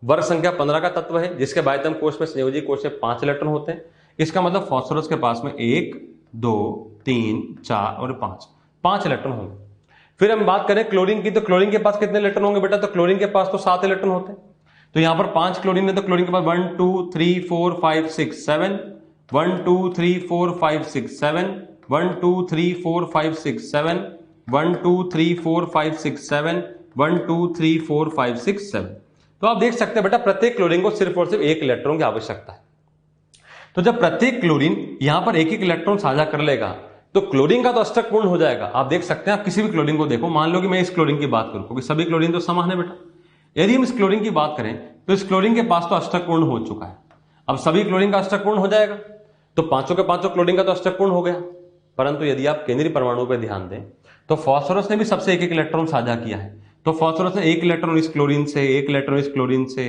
वर्ग संख्या 15 का तत्व है, जिसके बाह्यतम कोश में संयोजी कोश में 5 इलेक्ट्रॉन होते हैं। इसका मतलब फास्फोरस के पास में 1 2 3 4 और 5 इलेक्ट्रॉन होंगे। फिर हम बात करें क्लोरीन की, तो क्लोरीन के पास कितने इलेक्ट्रॉन होंगे बेटा, तो क्लोरीन के पास तो 7 इलेक्ट्रॉन होते हैं। तो यहां पर 5 क्लोरीन है, तो क्लोरीन के पास 1 2 3 4 5 6 7, 1 2 3 4 5 6 7, 1 2 3 4 5 6 7, 1 2 3 4 5 6 7, 1 2 3 4 5 6 7। तो आप देख सकते हैं बेटा प्रत्येक क्लोरीन को सिर्फ और सिर्फ 1 इलेक्ट्रॉन की आवश्यकता है। तो जब प्रत्येक क्लोरीन यहां पर एक इलेक्ट्रॉन साझा कर लेगा तो क्लोरीन का तो अष्टक पूर्ण हो जाएगा। आप देख सकते हैं, आप किसी भी क्लोरीन को देखो, मान लो कि मैं इस क्लोरीन की बात करूं, क्योंकि सभी क्लोरीन तो समान है बेटा। यदि हम इस क्लोरीन की बात करें तो इस क्लोरीन के पास तो अष्टक पूर्ण हो चुका है। अब सभी क्लोरीन का अष्टक पूर्ण हो जाएगा, तो पांचों के पांचों क्लोरीन का तो अष्टक पूर्ण हो गया। परंतु यदि आप केंद्रीय परमाणु पर ध्यान दें तो फास्फोरस ने भी सबसे एक इलेक्ट्रॉन साझा किया है। तो फास्फोरस ने 1 इलेक्ट्रॉन इस क्लोरीन से, 1 इलेक्ट्रॉन इस क्लोरीन से,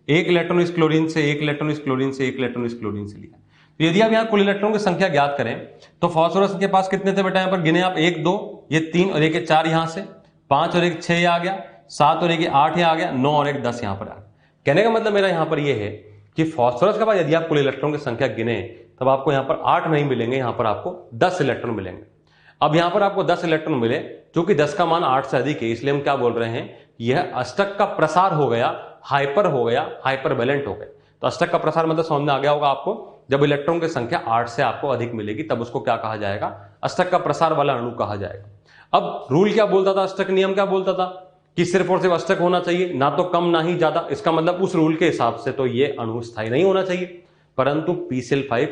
1 इलेक्ट्रॉन इस क्लोरीन से, 1 इलेक्ट्रॉन इस क्लोरीन से, 1 इलेक्ट्रॉन इस क्लोरीन से लिया। तो यदि आप यहां कुल इलेक्ट्रॉन की संख्या ज्ञात करें तो फास्फोरस के पास कितने थे बेटा, यहां पर गिने आप 1 2, ये 3 और 1 4 यहां से, 5 और 1 6 आ गया, 7 और 1 8 यहां आ गया, 9 और 1 10 यहां पर आ गया। कहने का मतलब मेरा यहां पर यह है कि फास्फोरस के पास यदि आप कुल इलेक्ट्रॉन की संख्या गिने तब आपको यहां पर 8 नहीं मिलेंगे, यहां पर आपको 10 इलेक्ट्रॉन मिलेंगे। अब यहां पर आपको 10 इलेक्ट्रॉन मिले, क्योंकि 10 का मान 8 से अधिक है, इसलिए हम क्या बोल रहे हैं, यह अष्टक का प्रसार हो गया, हाइपर हो गया, हाइपरवैलेंट हो गया। तो अष्टक का प्रसार मतलब समझ में आ गया होगा आपको, जब इलेक्ट्रॉन की संख्या 8 से आपको अधिक मिलेगी तब उसको क्या कहा जाएगा, अष्टक का प्रसार वाला अणु कहा जाएगा। अब रूल क्या बोलता था, अष्टक नियम क्या बोलता था कि सिर्फ और सिर्फ अष्टक होना चाहिए, ना तो कम ना ही ज्यादा। इसका मतलब उस रूल के हिसाब से तो ये अणु स्थायी नहीं होना चाहिए, परंतु PCl5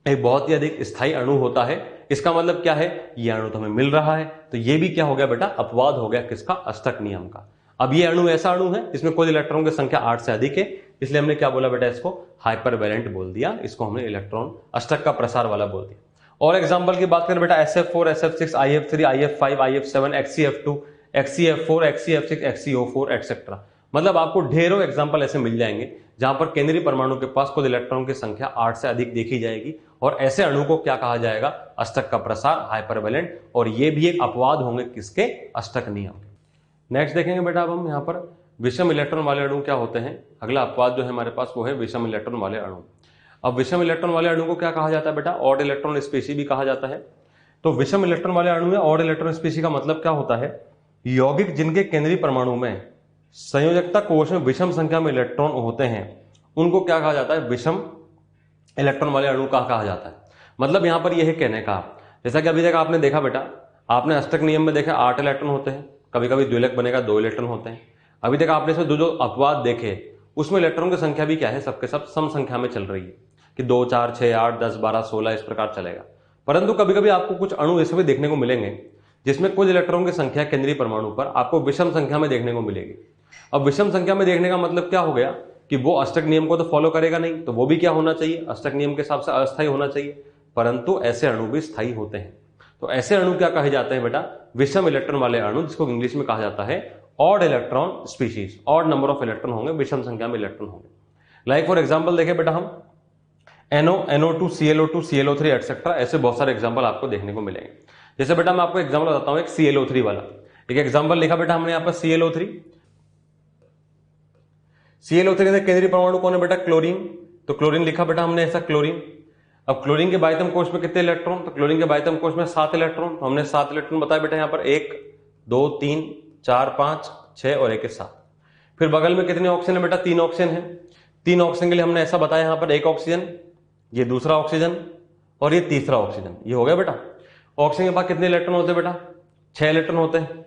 एक बहुत ही अधिक स्थायी अणु होता है। इसका मतलब क्या है, ये अणु तो हमें मिल रहा है, तो ये भी क्या हो गया बेटा, अपवाद हो गया किसका, अष्टक नियम का। अब ये अणु ऐसा अणु है जिसमें कुल इलेक्ट्रॉन की संख्या 8 से अधिक है, इसलिए हमने क्या बोला बेटा, इसको हाइपरवैलेंट बोल दिया, इसको हमने इलेक्ट्रॉन अष्टक का प्रसार वाला बोल दिया। और एग्जांपल की बात करें बेटा, SF4 SF6 IF3 IF5 IF7 XCF2 XCF4 XCF6 XCO4 etcetera. मतलब आपको ढेरों एग्जांपल ऐसे मिल जाएंगे जहां पर केंद्रीय परमाणु के पास कुल इलेक्ट्रॉन की संख्या 8 से अधिक देखी जाएगी, और ऐसे अणु को क्या कहा जाएगा, अष्टक का प्रसार, हाइपरवैलेंट। और ये भी एक अपवाद होंगे किसके, अष्टक नियम के। नेक्स्ट देखेंगे बेटा अब हम यहाँ पर विषम इलेक्ट्रॉन वाले अणु क्या होते हैं। अगला अपवाद जो है हमारे पास वो है विषम इलेक्ट्रॉन वाले अणु। अब विषम इलेक्ट्रॉन वाले अणु को क्या कहा जाता है बेटा, ऑड इलेक्ट्रॉन स्पीशी भी कहा जाता है। तो विषम इलेक्ट्रॉन वाले अणु में ऑड इलेक्ट्रॉन स्पीशी का मतलब क्या होता है, यौगिक जिनके केंद्रीय परमाणु में संयोजकता कोश में विषम संख्या में इलेक्ट्रॉन होते हैं उनको क्या कहा जाता है, विषम इलेक्ट्रॉन वाले अणु कहा जाता है। मतलब यहां पर यह कहने का, जैसा कि अभी तक आपने देखा बेटा, आपने अष्टक नियम में देखा 8 इलेक्ट्रॉन होते हैं, कभी कभी द्विलक बनेगा 2 इलेक्ट्रॉन होते हैं। अभी तक आपने इसमें जो अपवाद देखे उसमें इलेक्ट्रॉन की संख्या भी क्या है, सबके सब सम संख्या में चल रही है कि 2 4 6 8 10 12 16 इस प्रकार चलेगा। परंतु कभी कभी आपको कुछ अणु ऐसे भी देखने को मिलेंगे जिसमें कुल इलेक्ट्रॉन की संख्या केंद्रीय परमाणु पर आपको विषम संख्या में देखने को मिलेगी। अब विषम संख्या में देखने का मतलब क्या हो गया कि वो अष्टक नियम को तो फॉलो करेगा नहीं, तो वो भी क्या होना चाहिए, अष्टक नियम के हिसाब से अस्थायी होना चाहिए। परंतु ऐसे अणु भी स्थायी होते हैं। तो ऐसे अणु क्या कहे जाते हैं बेटा, विषम इलेक्ट्रॉन वाले अणु, जिसको इंग्लिश में कहा जाता है odd electron species. Odd number of electron होंगे, विषम संख्या में इलेक्ट्रॉन होंगे। लाइक फॉर एग्जांपल देखें बेटा हम NO NO2 ClO2 ClO3 etcetera, ऐसे बहुत सारे एग्जांपल आपको देखने को मिलेंगे। जैसे बेटा मैं आपको एग्जांपल बताता हूं एक ClO3 वाला। एक एग्जांपल लिखा बेटा हमने यहाँ पर ClO3। ClO3 के केंद्रीय परमाणु कौन है बेटा? क्लोरीन। तो क्लोरीन लिखा बेटा हमने ऐसा क्लोरीन। अब क्लोरीन के बाह्यतम कोश में कितने इलेक्ट्रॉन? तो क्लोरीन के बाह्यतम कोश में 7 इलेक्ट्रॉन। तो हमने 7 इलेक्ट्रॉन बताया बेटा यहाँ पर 1 2 3 4 5 6 और 1 7। फिर बगल में कितने ऑक्सीजन है बेटा? 3 ऑक्सीजन है। 3 ऑक्सीजन के लिए हमने ऐसा बताया यहाँ पर 1 ऑक्सीजन, ये दूसरा ऑक्सीजन और ये तीसरा ऑक्सीजन। ये हो गया बेटा। ऑक्सीजन के पास कितने इलेक्ट्रॉन होते हैं बेटा? 6 इलेक्ट्रॉन होते हैं।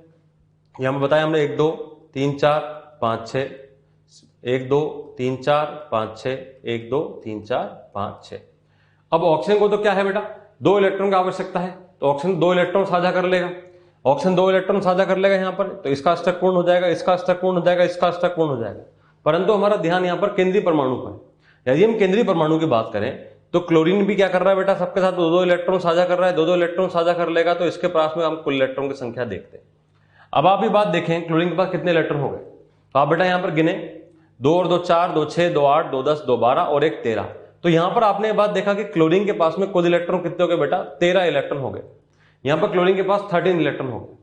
यहाँ पर बताया हमने 1 2 3 4 5 6, 1 2 3 4 5 6, 1 2 3 4 5 6। अब ऑक्सीजन को तो क्या है बेटा? 2 इलेक्ट्रॉन की आवश्यकता है, तो ऑक्सीजन 2 इलेक्ट्रॉन साझा कर लेगा। ऑक्सीजन 2 इलेक्ट्रॉन साझा कर लेगा यहाँ पर, तो इसका अष्टक पूर्ण हो जाएगा, इसका अष्टक पूर्ण हो जाएगा, इसका अष्टक पूर्ण हो जाएगा। परंतु हमारा ध्यान यहाँ पर केंद्रीय परमाणु पर। यदि हम केंद्रीय परमाणु की बात करें तो क्लोरीन भी क्या कर रहा है बेटा? सबके साथ 2 इलेक्ट्रॉन साझा कर रहा है। 2 इलेक्ट्रॉन साझा कर लेगा तो इसके पास में हम कुल इलेक्ट्रॉन की संख्या देखते हैं। अब आप ये बात देखें, क्लोरीन के पास कितने इलेक्ट्रॉन हो गए? तो आप बेटा यहाँ पर गिने, 2 और 2 4, 2 6, 2 8, 2 10, 2 12 और 1 13। तो यहां पर आपने ये बात देखा कि क्लोरीन के पास में कुल इलेक्ट्रॉन कितने हो गए बेटा? 13 इलेक्ट्रॉन हो गए। यहां पर क्लोरीन के पास 13 इलेक्ट्रॉन हो गए।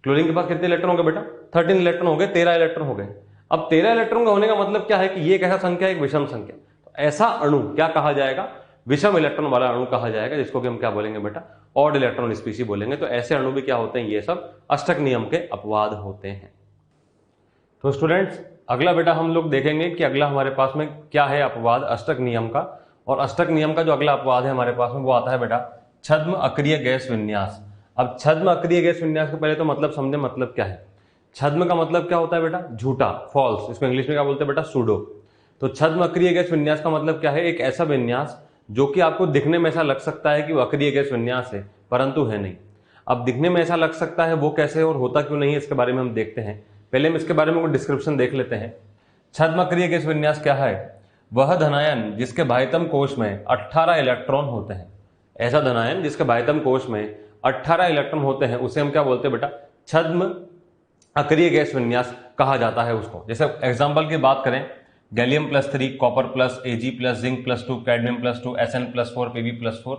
क्लोरीन के पास कितने इलेक्ट्रॉन हो गए बेटा? 13 इलेक्ट्रॉन हो गए, 13 इलेक्ट्रॉन हो गए। अब 13 इलेक्ट्रॉन का होने का मतलब क्या है कि ये एक ऐसा संख्या, एक विषम संख्या। तो ऐसा अणु क्या कहा जाएगा? विषम इलेक्ट्रॉन वाला अणु कहा जाएगा, जिसको कि हम क्या बोलेंगे बेटा? ऑड इलेक्ट्रॉन स्पीशीज बोलेंगे। तो ऐसे अणु भी क्या होते हैं? ये सब अष्टक नियम के अपवाद होते हैं। तो स्टूडेंट्स, अगला बेटा हम लोग देखेंगे कि अगला हमारे पास में क्या है अपवाद अष्टक नियम का। और अष्टक नियम का जो अगला अपवाद है हमारे पास में वो आता है बेटा छद्म अक्रिय गैस विन्यास। अब छद्म अक्रिय गैस विन्यास के पहले तो मतलब समझे, मतलब क्या है? छद्म का मतलब क्या होता है बेटा? झूठा, फॉल्स। इसको इंग्लिश में क्या बोलते हैं बेटा? सूडो। तो छद्म अक्रिय गैस विन्यास का मतलब क्या है? एक ऐसा विन्यास जो कि आपको दिखने में ऐसा लग सकता है कि वो अक्रिय गैस विन्यास है, परंतु है नहीं। अब दिखने में ऐसा लग सकता है, वो कैसे और होता क्यों नहीं है, इसके बारे में हम देखते हैं। पहले हम इसके बारे में कोई डिस्क्रिप्शन देख लेते हैं। छद्म अक्रिय गैस विन्यास क्या है? वह धनायन जिसके बाह्यतम कोश में 18 इलेक्ट्रॉन होते हैं। ऐसा धनायन जिसके बाह्यतम कोश में 18 इलेक्ट्रॉन होते हैं, उसे हम क्या बोलते हैं बेटा? छद्म अक्रिय गैस विन्यास कहा जाता है उसको। जैसे एग्जांपल की बात करें, gallium +3, copper +, Ag+, zinc +2, cadmium +2, Sn+4, Pb+4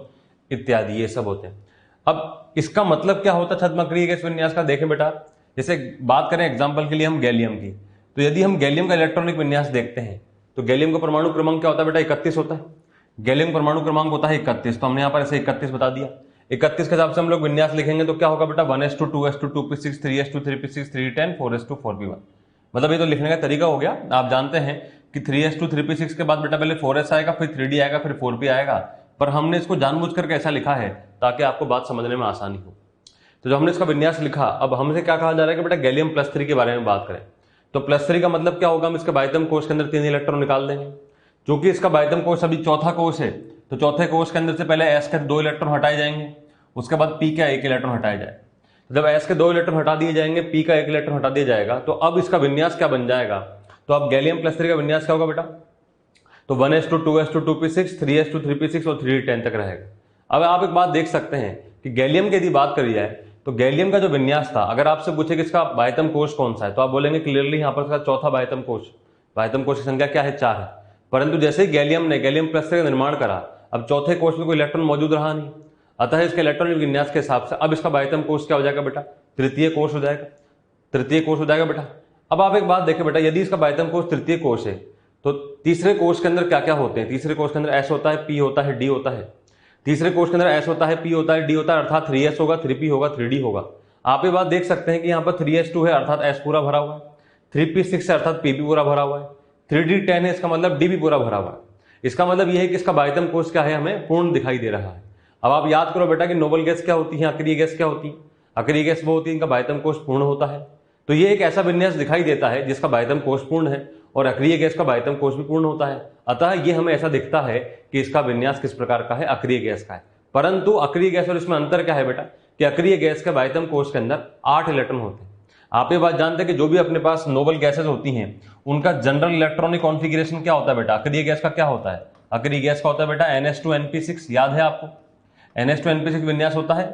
इत्यादि, ये सब होते हैं। अब इसका मतलब क्या होता है छद्म अक्रिय गैस विन्यास का? देखें बेटा, जैसे बात करें एग्जांपल के लिए हम गैलियम की, तो यदि हम गैलियम का इलेक्ट्रॉनिक विन्यास देखते हैं तो गैलियम का परमाणु क्रमांक क्या होता है बेटा? 31 होता है। गैलियम परमाणु क्रमांक होता है 31। तो हमने यहाँ पर ऐसे 31 बता दिया। 31 के हिसाब से हम लोग विन्यास लिखेंगे तो क्या होगा बेटा? 1s2 2s2 2p6 3s2 3p6 310 4s2 4p1। मतलब ये तो लिखने का तरीका हो गया। आप जानते हैं कि 3s2 3p6 के बाद बेटा पहले 4s आएगा, फिर 3d आएगा, फिर 4p आएगा, पर हमने इसको जानबूझ करके ऐसा लिखा है ताकि आपको बात समझने में आसानी हो। तो जब हमने इसका विन्यास लिखा, अब हमसे क्या कहा जा रहा है कि बेटा गैलियम +3 के बारे में बात करें, तो +3 का मतलब क्या होगा? हम इसके बाह्यतम कोश के अंदर 3 इलेक्ट्रॉन निकाल देंगे। क्योंकि इसका बाह्यतम कोश अभी चौथा कोश है, तो चौथे कोश के अंदर से पहले s के 2 इलेक्ट्रॉन हटाए जाएंगे, उसके बाद p का 1 इलेक्ट्रॉन हटाया जाए। जब s के 2 इलेक्ट्रॉन हटा दिए जाएंगे, p का 1 इलेक्ट्रॉन हटा दिया जाएगा, तो अब इसका विन्यास क्या बन जाएगा? तो अब गैलियम +3 का विन्यास क्या होगा बेटा? तो 1s2 2s2 2p6 3s2 3p6 और 3d10 तक रहेगा। अब आप एक बात देख सकते हैं कि गैलियम की यदि बात करी जाए तो गैलियम का जो विन्यास था, अगर आपसे पूछे कि इसका बाह्यतम कोश कौन सा है, तो आप बोलेंगे क्लियरली यहाँ पर इसका चौथा बाह्यतम कोश। बाह्यतम कोश की संख्या क्या है? 4 है। परंतु जैसे ही गैलियम ने गैलियम +3 का निर्माण करा, अब चौथे कोश में कोई इलेक्ट्रॉन मौजूद रहा नहीं, अतः इसके इलेक्ट्रॉनिक विन्यास के हिसाब से अब इसका बाह्यतम कोश क्या हो जाएगा बेटा? तृतीय कोश हो जाएगा। तृतीय कोश हो जाएगा बेटा। अब आप एक बात देखें बेटा, यदि इसका बाह्यतम कोश तृतीय कोश है तो तीसरे कोश के अंदर क्या क्या होते हैं? तीसरे कोश के अंदर S होता है, P होता है, D होता है। तीसरे कोश के अंदर S होता है, P होता है, D होता है, अर्थात 3s होगा, 3p होगा, 3d होगा। आप ये बात देख सकते हैं कि यहाँ पर 3s2 है अर्थात S पूरा भरा हुआ है, 3p6 है अर्थात P भी पूरा भरा हुआ है, 3d10 है, इसका मतलब D भी पूरा भरा हुआ है। इसका मतलब यह है कि इसका बाह्यतम कोश क्या है? हमें पूर्ण दिखाई दे रहा है। अब आप याद करो बेटा कि नोबल गैस क्या होती है, अक्रिय गैस क्या होती है? अक्रिय गैस वो होती है इनका बाह्यतम कोश पूर्ण होता है। तो ये एक ऐसा विन्यास दिखाई देता है जिसका बाह्यतम कोश पूर्ण है और अक्रिय गैस का बाह्यतम कोश भी पूर्ण होता है। अतः ये हमें ऐसा दिखता है कि इसका विन्यास किस प्रकार का है? अक्रिय गैस का है। परंतु अक्रिय गैस और इसमें अंतर क्या है बेटा? कि अक्रिय गैस के बाह्यतम कोश के अंदर 8 इलेक्ट्रॉन होते हैं। आप ये बात जानते हैं कि जो भी अपने पास नोबल गैसेज होती हैं उनका जनरल इलेक्ट्रॉनिक कॉन्फिगरेशन क्या होता है बेटा? अक्रिय गैस का क्या होता है? अक्रिय गैस का होता है बेटा NH2NP6। याद है आपको? NH2NP6 विन्यास होता है।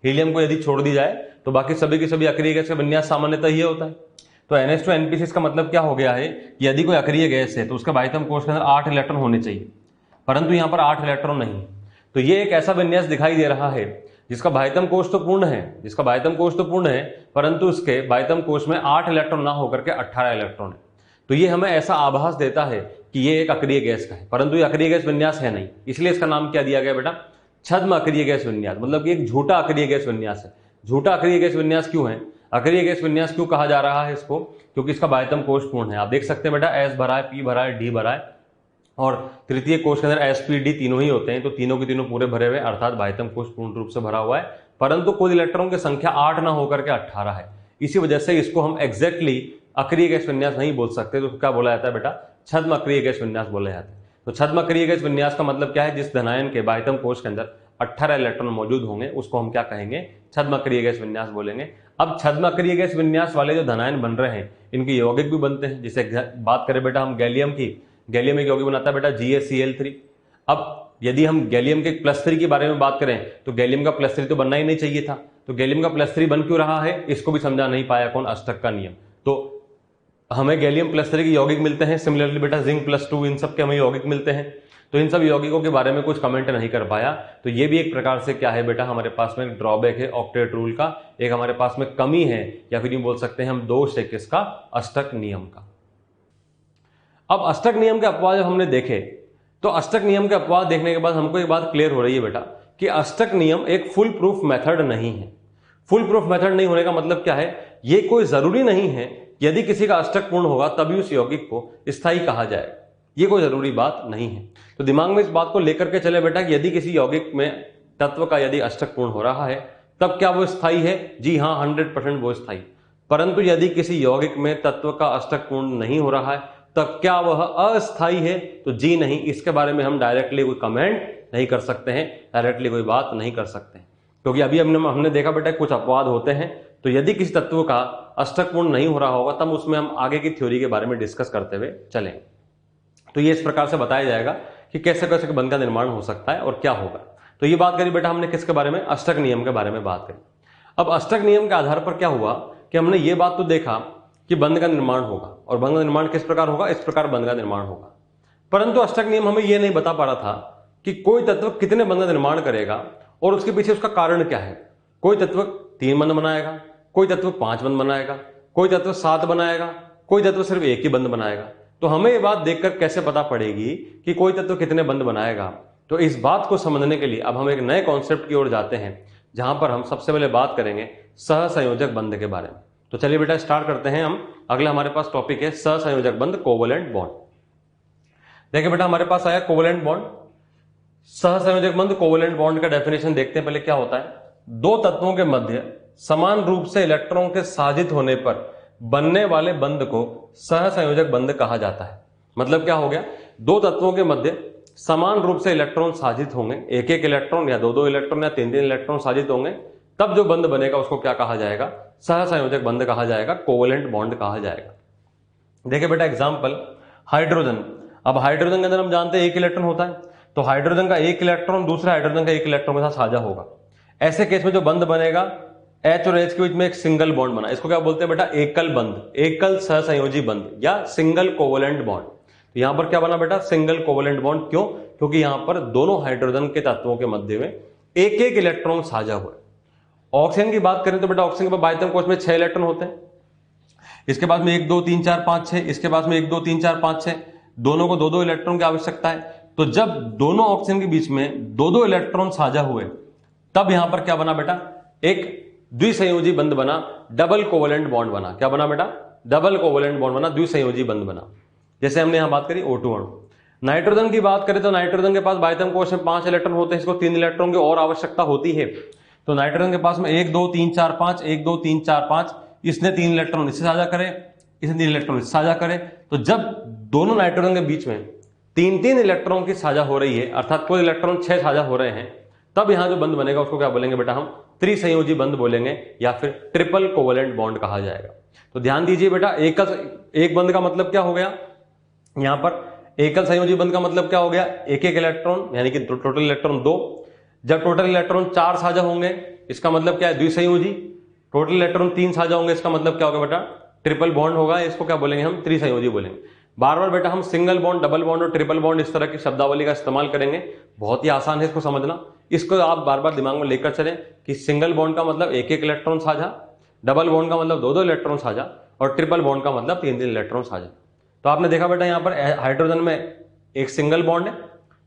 हीलियम को यदि छोड़ दी जाए तो बाकी सभी की सभी अक्रिय गैस का विन्यास सामान्यतः ये होता है। तो NH2NP6 का मतलब क्या हो गया है कि यदि कोई अक्रिय गैस है तो उसका बाह्यतम कोश के अंदर 8 इलेक्ट्रॉन होने चाहिए, परंतु यहाँ पर 8 इलेक्ट्रॉन नहीं। तो ये एक ऐसा विन्यास दिखाई दे रहा है जिसका बाह्यतम कोश तो पूर्ण है, परंतु उसके बाह्यतम कोश में 8 इलेक्ट्रॉन ना होकर के 18 इलेक्ट्रॉन है। तो ये हमें ऐसा आभास देता है कि ये एक अक्रिय गैस का है, परंतु ये अक्रिय गैस विन्यास है नहीं, इसलिए इसका नाम क्या दिया गया बेटा, छद्म अक्रिय गैस विन्यास, मतलब कि एक झूठा अक्रिय गैस विन्यास है। झूठा अक्रिय गैस विन्यास क्यों है, अक्रिय गैस विन्यास क्यों कहा जा रहा है इसको, क्योंकि इसका बाह्यतम कोश पूर्ण है। आप देख सकते हैं बेटा एस भरा है, पी भरा है, डी भरा है, और तृतीय कोश के अंदर एस पी डी तीनों ही होते हैं, तो तीनों के तीनों पूरे भरे हुए, अर्थात बाह्यतम कोश पूर्ण रूप से भरा हुआ है, परंतु कुल इलेक्ट्रॉन की संख्या 8 ना होकर के 18 है। इसी वजह से इसको हम एग्जैक्टली अक्रिय गैस विन्यास नहीं बोल सकते, तो क्या बोला जाता है बेटा, छद्म अक्रिय गैस विन्यास बोला जाता है। तो छद्म अक्रिय गैस विन्यास का मतलब क्या है, जिस धनायन के बाह्यतम कोश के अंदर 18 इलेक्ट्रॉन मौजूद होंगे उसको हम क्या कहेंगे, छद्म अक्रिय गैस विन्यास बोलेंगे। अब छद्म अक्रिय गैस विन्यास वाले जो धनायन बन रहे हैं इनके यौगिक भी बनते हैं। जैसे बात करें बेटा हम गैलियम की, गैलियम एक यौगिक बनाता है बेटा GaCl3। अब यदि हम गैलियम के +3 के बारे में बात करें तो गैलियम का +3 तो बनना ही नहीं चाहिए था, तो गैलियम का +3 बन क्यों रहा है, इसको भी समझा नहीं पाया कौन, अष्टक का नियम। तो हमें गैलियम +3 के यौगिक मिलते हैं, सिमिलरली बेटा जिंक +2, इन सब के हमें यौगिक मिलते हैं, तो इन सब यौगिकों के बारे में कुछ कमेंट नहीं कर पाया। तो ये भी एक प्रकार से क्या है बेटा, हमारे पास में ड्रॉबैक है ऑक्टेट रूल का, एक हमारे पास में कमी है, या फिर यूं बोल सकते हैं हम दोष है किसका, अष्टक नियम का। अब अष्टक नियम के अपवाद जब हमने देखे, तो अष्टक नियम के अपवाद देखने के बाद हमको एक बात क्लियर हो रही है बेटा कि अष्टक नियम एक फुल प्रूफ मेथड नहीं है। फुल प्रूफ मेथड नहीं होने का मतलब क्या है, ये कोई जरूरी नहीं है यदि किसी का अष्टक पूर्ण होगा तभी उस यौगिक को स्थायी कहा जाएगा, ये कोई जरूरी बात नहीं है। तो दिमाग में इस बात को लेकर के चले बेटा कि यदि किसी यौगिक में तत्व का यदि अष्टक पूर्ण हो रहा है तब क्या वो स्थायी है, जी हाँ 100% वो स्थायी। परंतु यदि किसी यौगिक में तत्व का अष्टक पूर्ण नहीं हो रहा है तब क्या वह अस्थायी है, तो जी नहीं, इसके बारे में हम डायरेक्टली कोई कमेंट नहीं कर सकते हैं, डायरेक्टली कोई बात नहीं कर सकते हैं, क्योंकि अभी हमने देखा बेटा कुछ अपवाद होते हैं। तो यदि किसी तत्व का अष्टक पूर्ण नहीं हो रहा होगा तब उसमें हम आगे की थ्योरी के बारे में डिस्कस करते हुए चलेंगे। तो ये इस प्रकार से बताया जाएगा कि कैसे कैसे बंध का निर्माण हो सकता है और क्या होगा। तो ये बात करी बेटा हमने किसके बारे में, अष्टक नियम के बारे में बात करी। अब अष्टक नियम के आधार पर क्या हुआ कि हमने ये बात तो देखा कि बंध का निर्माण होगा, और बंध का निर्माण किस प्रकार होगा, इस प्रकार बंध का निर्माण होगा। परंतु अष्टक नियम हमें यह नहीं बता पा रहा था कि कोई तत्व कितने बंध का निर्माण करेगा और उसके पीछे उसका कारण क्या है। कोई तत्व 3 बंध बनाएगा, कोई तत्व 5 बंध बनाएगा, कोई तत्व 7 बनाएगा, कोई तत्व सिर्फ 1 ही बंध बनाएगा। तो हमें ये बात देखकर कैसे पता पड़ेगी कि कोई तत्व कितने बंध बनाएगा। तो इस बात को समझने के लिए अब हम एक नए कॉन्सेप्ट की ओर जाते हैं, जहां पर हम सबसे पहले बात करेंगे सहसंयोजक बंध के बारे में। तो चलिए बेटा स्टार्ट करते हैं हम। अगला हमारे पास टॉपिक है सहसंयोजक बंध, कोवलेंट बॉन्ड। देखिए बेटा हमारे पास आया कोवलेंट बॉन्ड। सहसंयोजक बंध कोवलेंट बॉन्ड का डेफिनेशन देखते हैं पहले क्या होता है। दो तत्वों के मध्य समान रूप से इलेक्ट्रॉन के साजित होने पर बनने वाले बंध को सहसंयोजक बंध कहा जाता है। मतलब क्या हो गया, दो तत्वों के मध्य समान रूप से इलेक्ट्रॉन साजित होंगे, एक एक इलेक्ट्रॉन या दो दो इलेक्ट्रॉन या तीन तीन इलेक्ट्रॉन साजित होंगे, तब जो बंध बनेगा उसको क्या कहा जाएगा, सहसंयोजक बंध कहा जाएगा, कोवलेंट बॉन्ड कहा जाएगा। देखिए बेटा एग्जांपल, हाइड्रोजन। अब हाइड्रोजन के अंदर हम जानते हैं एक इलेक्ट्रॉन होता है, तो हाइड्रोजन का एक इलेक्ट्रॉन दूसरे हाइड्रोजन का एक इलेक्ट्रॉन के साथ साझा होगा। ऐसे केस में जो बंध बनेगा, H और H के बीच में एक सिंगल बॉन्ड बना, इसको क्या बोलते हैं बेटा, एकल बंध, एकल सहसंयोजी बंध या सिंगल कोवलेंट बॉन्ड। तो यहां पर क्या बना बेटा, सिंगल कोवलेंट बॉन्ड। क्यों? क्योंकि यहां पर दोनों हाइड्रोजन के तत्वों के मध्य में एक एक इलेक्ट्रॉन साझा हुए। ऑक्सीजन की बात करें तो बेटा ऑक्सीजन के बाह्यतम कोश में 6 इलेक्ट्रॉन होते हैं, इसके पास में 1 2 3 4 5 6, इसके पास में 1 2 3 4 5 6, दोनों को दो दो इलेक्ट्रॉन की आवश्यकता है। तो जब दोनों ऑक्सीजन के बीच में दो दो इलेक्ट्रॉन साझा हुए तब यहां पर क्या बना बेटा, एक द्विसंयोजी बंध बना, डबल कोवलेंट बॉन्ड बना। क्या बना बेटा, डबल कोवलेंट बॉन्ड बना, द्विसंयोजी बंध बना। जैसे हमने यहां बात करी O2 अणु। नाइट्रोजन की बात करें तो नाइट्रोजन के पास बाह्यतम कोश में 5 इलेक्ट्रॉन होते हैं, इसको 3 इलेक्ट्रॉन की और आवश्यकता होती है। तो नाइट्रोजन के पास में 1 2 3 4 5, 1 2 3 4 5, इसने 3 इलेक्ट्रॉन इससे साझा करे, इसने 3 इलेक्ट्रॉन इससे साझा करे। तो जब दोनों नाइट्रोजन के बीच में 3 इलेक्ट्रॉन की साझा हो रही है, अर्थात कुल इलेक्ट्रॉन 6 साझा हो रहे हैं, तब यहां जो बंध बनेगा उसको क्या बोलेंगे बेटा, हम त्रिसंयोजी बंध बोलेंगे या फिर ट्रिपल कोवलेंट बॉन्ड कहा जाएगा। तो ध्यान दीजिए बेटा, एक बंध का मतलब क्या हो गया, यहां पर एकल संयोजी बंध का मतलब क्या हो गया, एक एक इलेक्ट्रॉन, यानी कि टोटल इलेक्ट्रॉन 2। जब टोटल इलेक्ट्रॉन 4 साझा होंगे इसका मतलब क्या है, द्विसंयोजी। टोटल इलेक्ट्रॉन 3 साझा होंगे इसका मतलब क्या होगा बेटा, ट्रिपल बॉन्ड होगा, इसको क्या बोलेंगे हम, त्रिसंयोजी बोलेंगे। बार बार बेटा हम सिंगल बॉन्ड, डबल बॉन्ड और ट्रिपल बॉन्ड इस तरह की शब्दावली का इस्तेमाल करेंगे, बहुत ही आसान है इसको समझना। इसको आप बार बार दिमाग में लेकर चलें कि सिंगल बॉन्ड का मतलब एक एक इलेक्ट्रॉन साझा, डबल बॉन्ड का मतलब दो दो इलेक्ट्रॉन साझा, और ट्रिपल बॉन्ड का मतलब तीन तीन इलेक्ट्रॉन साझा। तो आपने देखा बेटा यहाँ पर हाइड्रोजन में एक सिंगल बॉन्ड है,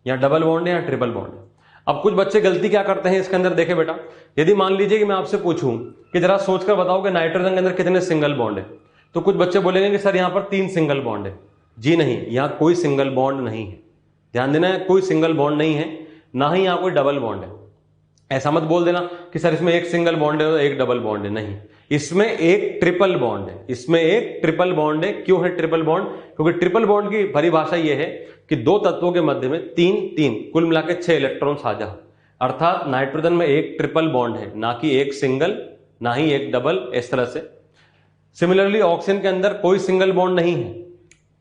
या डबल बॉन्ड है, या ट्रिपल बॉन्ड है। अब कुछ बच्चे गलती क्या करते हैं इसके अंदर, देखे बेटा, यदि मान लीजिए कि मैं आपसे पूछूं कि जरा सोचकर बताओ कि नाइट्रोजन के अंदर कितने सिंगल बॉन्ड है, तो कुछ बच्चे बोलेंगे कि सर यहाँ पर 3 सिंगल बॉन्ड है। जी नहीं, यहाँ कोई सिंगल बॉन्ड नहीं है, ध्यान देना है, कोई सिंगल बॉन्ड नहीं है, ना ही यहाँ कोई डबल बॉन्ड है। ऐसा मत बोल देना कि सर इसमें एक सिंगल बॉन्ड है और एक डबल बॉन्ड है, नहीं, इसमें एक ट्रिपल बॉन्ड है, इसमें एक ट्रिपल बॉन्ड है। क्यों है ट्रिपल बॉन्ड? क्योंकि ट्रिपल बॉन्ड की परिभाषा यह है कि दो तत्वों के मध्य में तीन तीन कुल मिलाकर 6 इलेक्ट्रॉन साझा हो, अर्थात नाइट्रोजन में एक ट्रिपल बॉन्ड है, ना कि एक सिंगल, ना ही एक डबल, इस तरह से। सिमिलरली ऑक्सीजन के अंदर कोई सिंगल बॉन्ड नहीं है,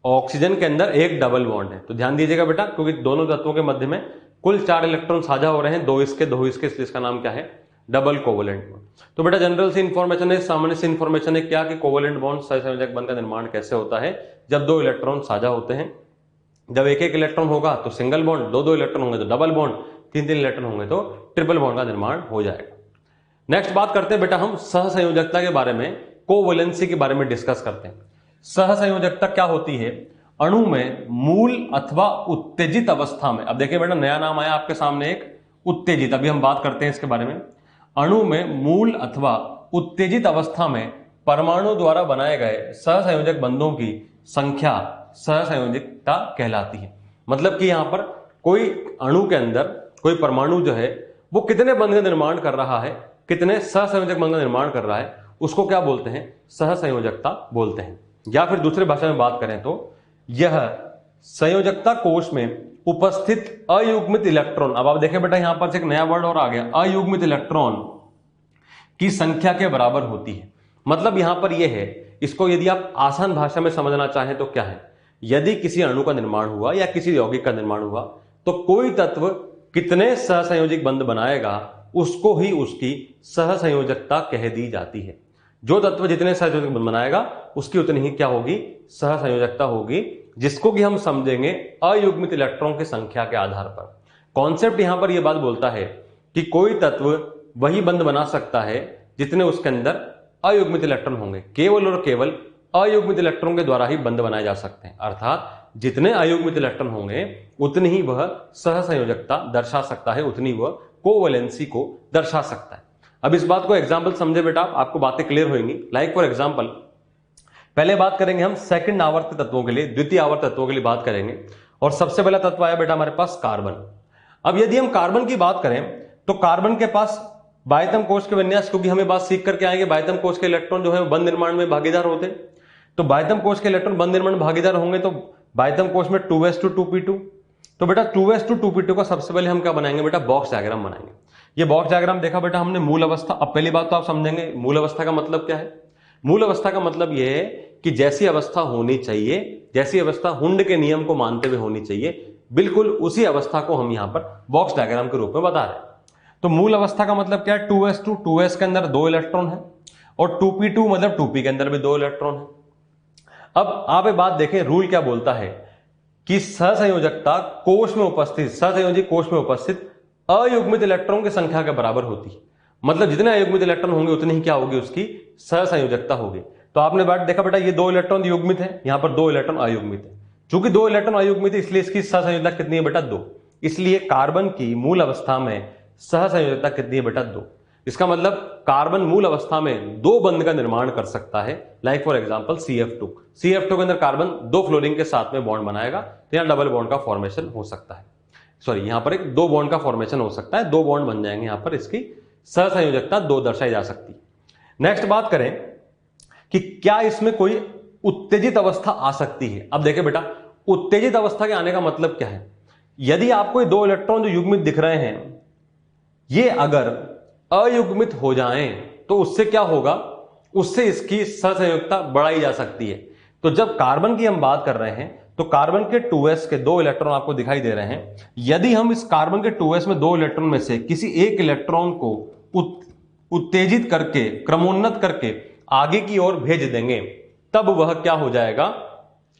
ऑक्सीजन के अंदर एक डबल बॉन्ड है। तो ध्यान दीजिएगा बेटा, क्योंकि दोनों तत्वों के मध्य में कुल 4 इलेक्ट्रॉन साझा हो रहे हैं, दो इसके दो इसके, इसलिए इसका नाम क्या है? Double covalent bond. तो बेटा जनरल सी इंफॉर्मेशन है, सामान्य सी इंफॉर्मेशन है क्या कि कोवलेंट बॉन्ड सहसंयोजक बंध का निर्माण कैसे होता है? जब दो इलेक्ट्रॉन साझा होते हैं। जब एक एक इलेक्ट्रॉन होगा तो सिंगल बॉन्ड, दो दो इलेक्ट्रॉन होंगे तो डबल बॉन्ड, तीन तीन इलेक्ट्रॉन होंगे तो ट्रिपल बॉन्ड का निर्माण हो जाएगा। नेक्स्ट बात करते हैं बेटा हम सहसंयोजकता के बारे में, कोवैलेंसी के बारे में डिस्कस करते हैं। सहसंयोजकता क्या होती है? अणु में मूल अथवा उत्तेजित अवस्था में, अब देखिए बेटा नया नाम आया आपके सामने एक उत्तेजित, अभी हम बात करते हैं इसके बारे में। अणु में मूल अथवा उत्तेजित अवस्था में परमाणु द्वारा बनाए गए सहसंयोजक बंधों की संख्या सहसंयोजकता कहलाती है। मतलब कि यहां पर कोई अणु के अंदर कोई परमाणु जो है वो कितने बंध का निर्माण कर रहा है, कितने सहसंयोजक बंध का निर्माण कर रहा है, उसको क्या बोलते हैं? सहसंयोजकता बोलते हैं। या फिर दूसरी भाषा में बात करें तो यह संयोजकता कोश में उपस्थित अयुग्मित इलेक्ट्रॉन, अब आप देखें बेटा यहां पर एक नया वर्ड और आ गया, अयुग्मित इलेक्ट्रॉन की संख्या के बराबर होती है। मतलब यहां पर यह है, इसको यदि आप आसान भाषा में समझना चाहें तो क्या है, यदि किसी अणु का निर्माण हुआ या किसी यौगिक का निर्माण हुआ तो कोई तत्व कितने सहसंयोजक बंध बनाएगा उसको ही उसकी सहसंयोजकता कह दी जाती है। जो तत्व जितने सहसंयोजक बंध बनाएगा उसकी उतनी ही क्या होगी? सहसंयोजकता होगी, जिसको कि हम समझेंगे अयुग्मित इलेक्ट्रॉन की संख्या के आधार पर। कॉन्सेप्ट यहां पर यह बात बोलता है कि कोई तत्व वही बंध बना सकता है जितने उसके अंदर अयुग्मित इलेक्ट्रॉन होंगे, केवल और केवल अयुग्मित इलेक्ट्रॉन के द्वारा ही बंध बनाए जा सकते हैं। अर्थात जितने अयुग्मित इलेक्ट्रॉन होंगे उतनी ही वह सहसंयोजकता दर्शा सकता है, उतनी वह कोवैलेंसी को दर्शा सकता है। अब इस बात को एग्जाम्पल समझे बेटा, आपको बातें क्लियर होंगी। लाइक फॉर एग्जाम्पल, पहले बात करेंगे हम सेकंड आवर्त तत्वों के लिए, द्वितीय आवर्त तत्वों के लिए बात करेंगे। और सबसे पहला तत्व आया बेटा हमारे पास कार्बन। अब यदि हम कार्बन की बात करें तो कार्बन के पास बाह्यतम कोश के विन्यास, क्योंकि हमें बात सीख करके आएंगे बाह्यतम कोश के इलेक्ट्रॉन जो है बंध निर्माण में भागीदार होते हैं। तो बाह्यतम कोश के इलेक्ट्रॉन बंध निर्माण में भागीदार होंगे तो बाह्यतम कोश में 2s2 तो बेटा 2s2 का सबसे पहले हम क्या बनाएंगे बेटा? बॉक्स डायग्राम बनाएंगे। ये बॉक्स डायग्राम देखा बेटा हमने मूल अवस्था। अब पहली बात तो आप समझेंगे मूल अवस्था का मतलब क्या है। मूल अवस्था का मतलब यह है कि जैसी अवस्था होनी चाहिए, जैसी अवस्था हुंड के नियम को मानते हुए होनी चाहिए, बिल्कुल उसी अवस्था को हम यहां पर बॉक्स डायग्राम के रूप में बता रहे हैं। तो मूल अवस्था का मतलब क्या है? 2s2, 2s के अंदर 2 इलेक्ट्रॉन है, और 2p2 मतलब 2p के अंदर भी 2 इलेक्ट्रॉन है। अब आप एक बात देखें, रूल क्या बोलता है कि सहसंयोजकता कोश में उपस्थित, सहसंयोजी कोश में उपस्थित अयुग्मित इलेक्ट्रॉन की संख्या के बराबर होती है। मतलब जितने अयुग्मित इलेक्ट्रॉन होंगे उतनी ही क्या होगी? उसकी सहसंयोजकता होगी। तो आपने बात देखा बेटा, ये 2 इलेक्ट्रॉन युग्मित है, यहां पर 2 इलेक्ट्रॉन अयुग्मित है। चूंकि 2 इलेक्ट्रॉन अयुग्मित है इसलिए इसकी सहसंयोजकता कितनी है बेटा? 2। इसलिए कार्बन की मूल अवस्था में सहसंयोजकता कितनी है बेटा? 2। इसका मतलब कार्बन मूल अवस्था में 2 बंध का निर्माण कर सकता है। लाइक फॉर एग्जांपल CF2 के अंदर कार्बन 2 फ्लोरीन के साथ में बॉन्ड बनाएगा तो यहां डबल बॉन्ड का फॉर्मेशन हो सकता है, सॉरी यहां पर एक 2 बॉन्ड का फॉर्मेशन हो सकता है, 2 बॉन्ड बन जाएंगे, यहां पर इसकी सहसंयोजकता 2 दर्शाई जा सकती है। नेक्स्ट बात करें कि क्या इसमें कोई उत्तेजित अवस्था आ सकती है। अब देखिए बेटा, उत्तेजित अवस्था के आने का मतलब क्या है? यदि आपको ये 2 इलेक्ट्रॉन जो युग्मित दिख रहे हैं ये अगर अयुग्मित हो जाएं तो उससे क्या होगा? उससे इसकी सहसंयोजकता बढ़ाई जा सकती है। तो जब कार्बन की हम बात कर रहे हैं तो कार्बन के 2s के 2 इलेक्ट्रॉन आपको दिखाई दे रहे हैं। यदि हम इस कार्बन के 2s में 2 इलेक्ट्रॉन में से किसी एक इलेक्ट्रॉन को उत्तेजित करके, क्रमोन्नत करके आगे की ओर भेज देंगे तब वह क्या हो जाएगा?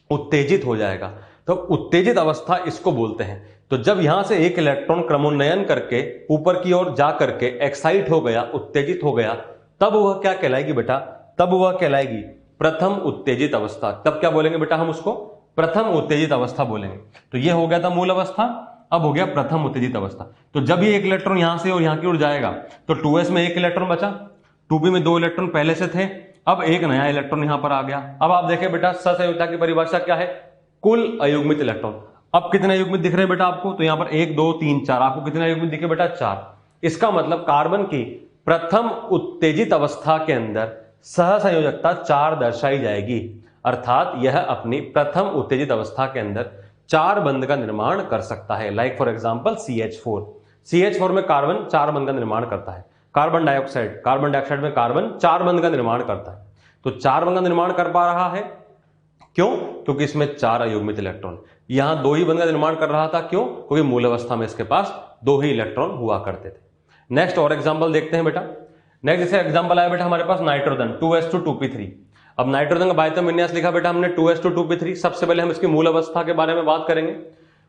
उत्तेजित हो जाएगा। तो उत्तेजित अवस्था इसको बोलते हैं। तो जब यहां से एक इलेक्ट्रॉन क्रमोन्नयन करके ऊपर की ओर जा करके एक्साइट हो गया, उत्तेजित हो गया, तब वह क्या कहलाएगी बेटा? तब वह कहलाएगी प्रथम उत्तेजित अवस्था। तब क्या बोलेंगे बेटा हम उसको? प्रथम उत्तेजित अवस्था बोलेंगे। तो यह हो गया था मूल अवस्था, अब हो गया प्रथम उत्तेजित अवस्था। तो जब ये एक इलेक्ट्रॉन यहां से और यहां की ओर जाएगा तो 2s में एक इलेक्ट्रॉन बचा, 2p में 2 इलेक्ट्रॉन पहले से थे, अब एक नया इलेक्ट्रॉन यहां पर आ गया। अब आप देखें बेटा सहसंयोजकता की परिभाषा क्या है? कुल अयुग्मित इलेक्ट्रॉन। अब कितने अयुग्मित दिख रहे हैं बेटा आपको? तो यहां पर 1 2 3 4, आपको कितने अयुग्मित दिखे बेटा? 4। इसका मतलब कार्बन की प्रथम उत्तेजित अवस्था के अंदर सहसंयोजकता 4 दर्शाई जाएगी, अर्थात यह अपनी प्रथम उत्तेजित अवस्था के अंदर 4 बंध का निर्माण कर सकता है। Like for example CH4। CH4 में कार्बन 4 बंध का निर्माण करता है। कार्बन डाइऑक्साइड में कार्बन 4 बंध का निर्माण करता है। तो 4 बंध का निर्माण कर पा रहा है, क्यों? क्योंकि इसमें 4 अयुग्मित इलेक्ट्रॉन। यहां 2 ही बंध का निर्माण कर रहा था, क्यों? क्योंकि मूल अवस्था में इसके पास 2 ही इलेक्ट्रॉन हुआ करते थे। नेक्स्ट और एग्जांपल देखते हैं बेटा। नेक्स्ट जैसे एग्जांपल आया बेटा हमारे पास नाइट्रोजन 2s2 2p3। अब नाइट्रोजन का बाध्यता विन्यास लिखा बेटा हमने 2s2 2p3। सबसे पहले हम इसकी मूल अवस्था के बारे में बात करेंगे।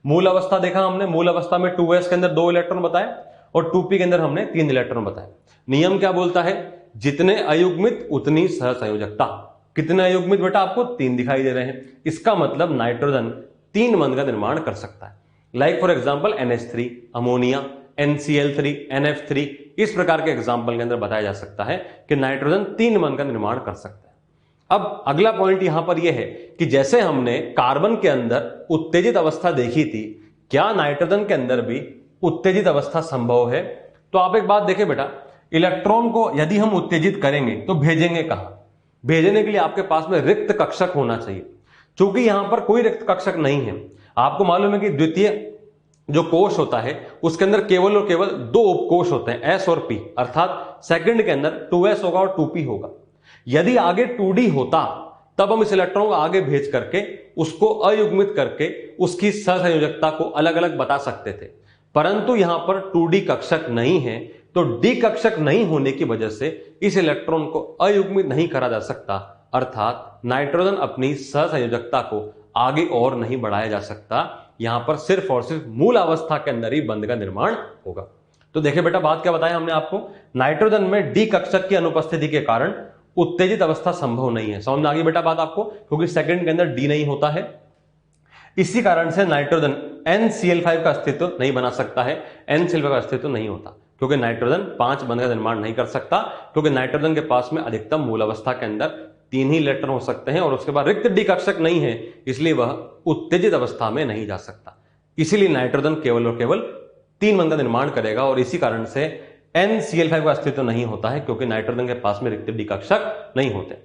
मूल अवस्था देखा हमने, मूल अवस्था में 2s के अंदर 2 इलेक्ट्रॉन बताए और 2p के अंदर हमने 3 इलेक्ट्रॉन बताए। नियम क्या बोलता है? जितने अयुग्मित उतनी सहसंयोजकता। कितने अयुग्मित बेटा? आपको 3 दिखाई दे रहे हैं। इसका मतलब नाइट्रोजन 3 बंध का निर्माण कर सकता है। Like for example NH3, ammonia, NCl3, NF3। इस प्रकार के एग्जांपल के अंदर बताया जा सकता है कि नाइट्रोजन 3 बंध का निर्माण कर सकता है। अब अगला पॉइंट यहां पर यह है कि जैसे हमने कार्बन के अंदर उत्तेजित अवस्था देखी थी, क्या नाइट्रोजन के अंदर भी उत्तेजित अवस्था संभव है? तो आप एक बात देखें बेटा, इलेक्ट्रॉन को यदि हम उत्तेजित करेंगे तो भेजेंगे कहां? भेजने के लिए आपके पास में रिक्त कक्षक होना चाहिए। चूंकि यहां पर कोई रिक्त कक्षक नहीं है, आपको मालूम है कि द्वितीय जो कोश होता है उसके अंदर केवल और केवल 2 उपकोश होते हैं, S और P, अर्थात सेकंड के अंदर 2s होगा और 2p होगा। यदि आगे 2d होता तब हम इस इलेक्ट्रॉन को आगे भेज करके उसको अयुग्मित करके उसकी सहसंयोजकता को अलग अलग बता सकते थे, परंतु यहां पर 2d कक्षक नहीं है, तो d कक्षक नहीं होने की वजह से इस इलेक्ट्रॉन को अयुग्मित नहीं करा जा सकता, अर्थात नाइट्रोजन अपनी सहसंयोजकता को आगे और नहीं बढ़ाया जा सकता। यहां पर सिर्फ और सिर्फ मूल अवस्था के अंदर ही बंध का निर्माण होगा। तो देखिए बेटा बात क्या बताया हमने आपको, नाइट्रोजन में डी कक्षक की अनुपस्थिति के कारण उत्तेजित अवस्था संभव नहीं है। समझ में आ गई बेटा बात आपको, क्योंकि सेकंड के अंदर डी नहीं होता है। इसी कारण से नाइट्रोजन NCl5 का अस्तित्व नहीं बना सकता है, NCl5 का अस्तित्व नहीं होता, क्योंकि नाइट्रोजन 5 बंध का निर्माण नहीं कर सकता, क्योंकि नाइट्रोजन के पास में अधिकतम मूल अवस्था के अंदर 3 ही इलेक्ट्रॉन हो सकते हैं और उसके बाद रिक्त डी कक्षक नहीं है, इसलिए वह उत्तेजित अवस्था में नहीं जा सकता। इसीलिए नाइट्रोजन केवल और केवल 3 बंध का निर्माण करेगा और इसी कारण से NCl5 का अस्तित्व नहीं होता है, क्योंकि नाइट्रोजन के पास में रिक्त डी कक्षक नहीं होते।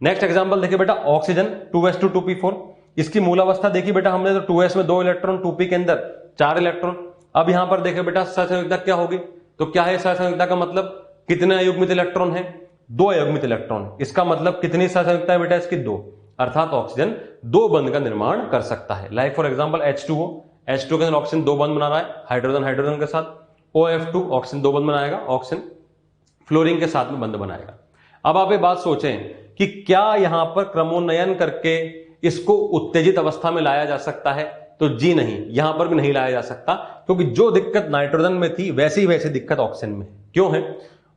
नेक्स्ट एग्जांपल देखिए बेटा, ऑक्सीजन 2s2 2p4। इसकी मूल अवस्था देखी बेटा हमने, तो 2s में 2 इलेक्ट्रॉन, 2p के अंदर 4 इलेक्ट्रॉन। अब यहां पर देखिए बेटा सहसंयोजकता क्या होगी, तो क्या है सहसंयोजकता का मतलब, कितने अयुग्मित इलेक्ट्रॉन है? 2 अयुग्मित इलेक्ट्रॉन। इसका मतलब कितनी सहसंयोजकता है बेटा इसकी? 2, अर्थात ऑक्सीजन 2 बंध का निर्माण कर सकता है। Like for example H2O, H2O के अंदर ऑक्सीजन 2 बंध बना रहा है हाइड्रोजन हाइड्रोजन के साथ। OF2 ऑक्सीजन 2 बंध बनाएगा, ऑक्सीजन फ्लोरीन के साथ में बंध बनाएगा। अब आप ये बात सोचें कि क्या यहां पर क्रमोन्नयन करके इसको उत्तेजित अवस्था में लाया जा सकता है? तो जी नहीं, यहां पर भी नहीं लाया जा सकता, क्योंकि जो दिक्कत नाइट्रोजन में थी वैसी वैसी दिक्कत ऑक्सीजन में। क्यों है?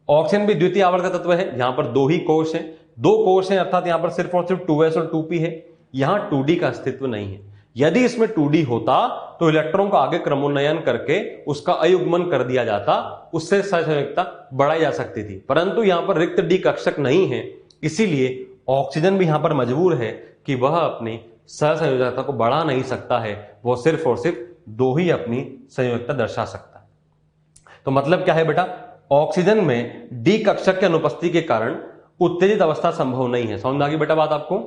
ऑक्सीजन भी द्वितीय आवर्त का तत्व है, यहां पर 2 ही कोश हैं, 2 कोश हैं, अर्थात यहां पर सिर्फ और सिर्फ 2s और 2p है, यहां 2d का अस्तित्व नहीं है। यदि इसमें 2d होता तो इलेक्ट्रॉन को आगे क्रमोन्नयन करके उसका अयुग्मन कर दिया जाता, उससे सहसंयोजकता बढ़ाई जा सकती थी, परंतु यहां पर रिक्त डी कक्षक नहीं है, इसीलिए ऑक्सीजन भी यहां पर मजबूर है कि वह अपनी सहसंयोजकता को बढ़ा नहीं सकता है, वो सिर्फ और सिर्फ 2 ही अपनी संयोजकता दर्शा सकता है। तो मतलब क्या है बेटा, ऑक्सीजन में डी कक्षक की अनुपस्थिति के कारण उत्तेजित अवस्था संभव नहीं है। समझ में आ गई बेटा बात आपको?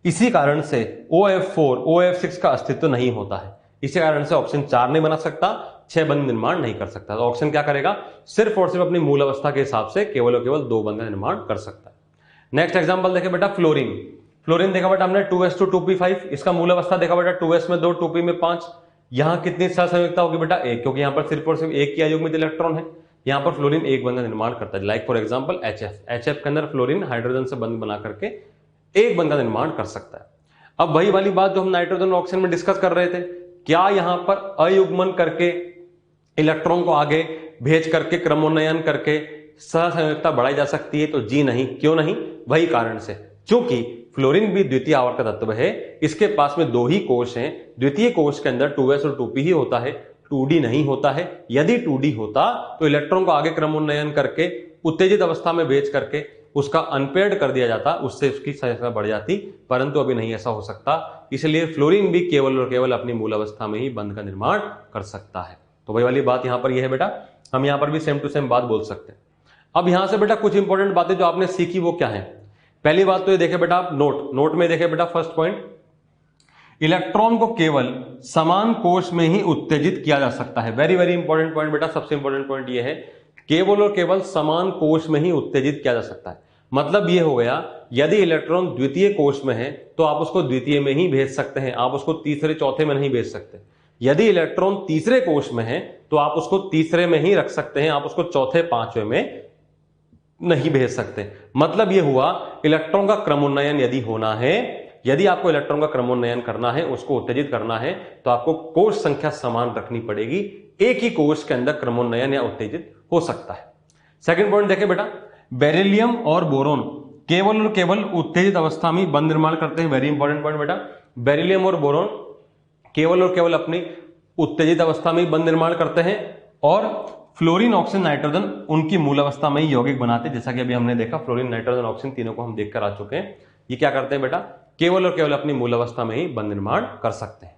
इसी कारण से OF4 OF6 का अस्तित्व नहीं होता है। इसी कारण से ऑक्सीजन 4 नहीं बना सकता, 6 बंध निर्माण नहीं कर सकता। तो ऑक्सीजन क्या करेगा, सिर्फ और सिर्फ अपनी मूल अवस्था के हिसाब से केवल और केवल 2 बंध का निर्माण कर सकता है। नेक्स्ट एग्जांपल देखें बेटा, फ्लोरीन। फ्लोरीन देखा बेटा हमने 2s2 2p5। इसका मूल अवस्था देखा बेटा 2s में 2 2p में 5। यहां कितनी सहसंयोजकता होगी बेटा? 1, क्योंकि यहां पर सिर्फ और सिर्फ 1 ही अयुग्मित इलेक्ट्रॉन है। यहां पर फ्लोरीन 1 बंध का निर्माण करता है। लाइक फॉर एग्जांपल HF के अंदर फ्लोरीन हाइड्रोजन से बंध बना करके 1 बंध का निर्माण कर सकता है। अब वही वाली बात जो हम नाइट्रोजन और ऑक्सीजन में डिस्कस कर रहे थे, क्या यहां पर अयुग्मन करके इलेक्ट्रॉन को आगे भेज करके क्रमोन्नयन करके सहसंयोजकता बढ़ाई जा सकती है? तो जी नहीं। क्यों नहीं? वही कारण से, क्योंकि फ्लोरीन भी द्वितीय आवर्त तत्व है, इसके पास में दो ही कोश हैं, द्वितीय कोश के अंदर 2s और 2p ही होता है, 2d नहीं होता है। यदि 2d होता तो इलेक्ट्रॉन को आगे क्रमोन्नयन करके उत्तेजित अवस्था में भेज करके उसका अनपेयर्ड कर दिया जाता, उससे उसकी सहसंयोजकता बढ़ जाती, परंतु अभी नहीं ऐसा हो सकता। इसलिए फ्लोरीन भी केवल और केवल अपनी मूल अवस्था में ही बंध का निर्माण कर सकता है। तो वही वाली बात यहां पर यह है बेटा, हम यहां पर भी सेम टू सेम बात बोल सकते हैं। अब यहां से बेटा कुछ इंपॉर्टेंट बातें जो आपने सीखी वो क्या है? पहली बात तो ये देखे बेटा आप नोट में देखे बेटा फर्स्ट पॉइंट, इलेक्ट्रॉन को केवल समान कोश में ही उत्तेजित किया जा सकता है। वेरी वेरी इंपॉर्टेंट पॉइंट बेटा, सबसे इंपॉर्टेंट पॉइंट ये है, केवल और केवल समान कोश में ही उत्तेजित किया जा सकता है। मतलब ये हो गया, यदि इलेक्ट्रॉन द्वितीय कोश में है तो आप उसको द्वितीय में ही भेज सकते हैं, आप उसको तीसरे चौथे में नहीं भेज सकते। यदि इलेक्ट्रॉन तीसरे कोश में है तो आप उसको तीसरे में ही रख सकते हैं, आप उसको चौथे पांचवें में नहीं भेज सकते। मतलब यह हुआ, इलेक्ट्रॉन का क्रमोन्नयन यदि होना है, यदि आपको इलेक्ट्रॉन का क्रमोन्नयन करना है, उसको उत्तेजित करना है, तो आपको कोश संख्या समान रखनी पड़ेगी। एक ही कोश के अंदर क्रमोन्नयन या उत्तेजित हो सकता है। सेकंड पॉइंट देखें बेटा, बेरिलियम और बोरोन केवल और केवल उत्तेजित अवस्था में बंध निर्माण करते हैं। वेरी इंपॉर्टेंट पॉइंट बेटा, बेरिलियम और बोरोन केवल और केवल अपनी उत्तेजित अवस्था में बंध निर्माण करते हैं, और फ्लोरीन, ऑक्सीजन, नाइट्रोजन उनकी मूल अवस्था में ही यौगिक बनाते हैं। जैसा कि अभी हमने देखा, फ्लोरीन, नाइट्रोजन, ऑक्सीजन तीनों को हम देखकर आ चुके हैं। ये क्या करते हैं बेटा? केवल और केवल अपनी मूल अवस्था में ही बंध निर्माण कर सकते हैं।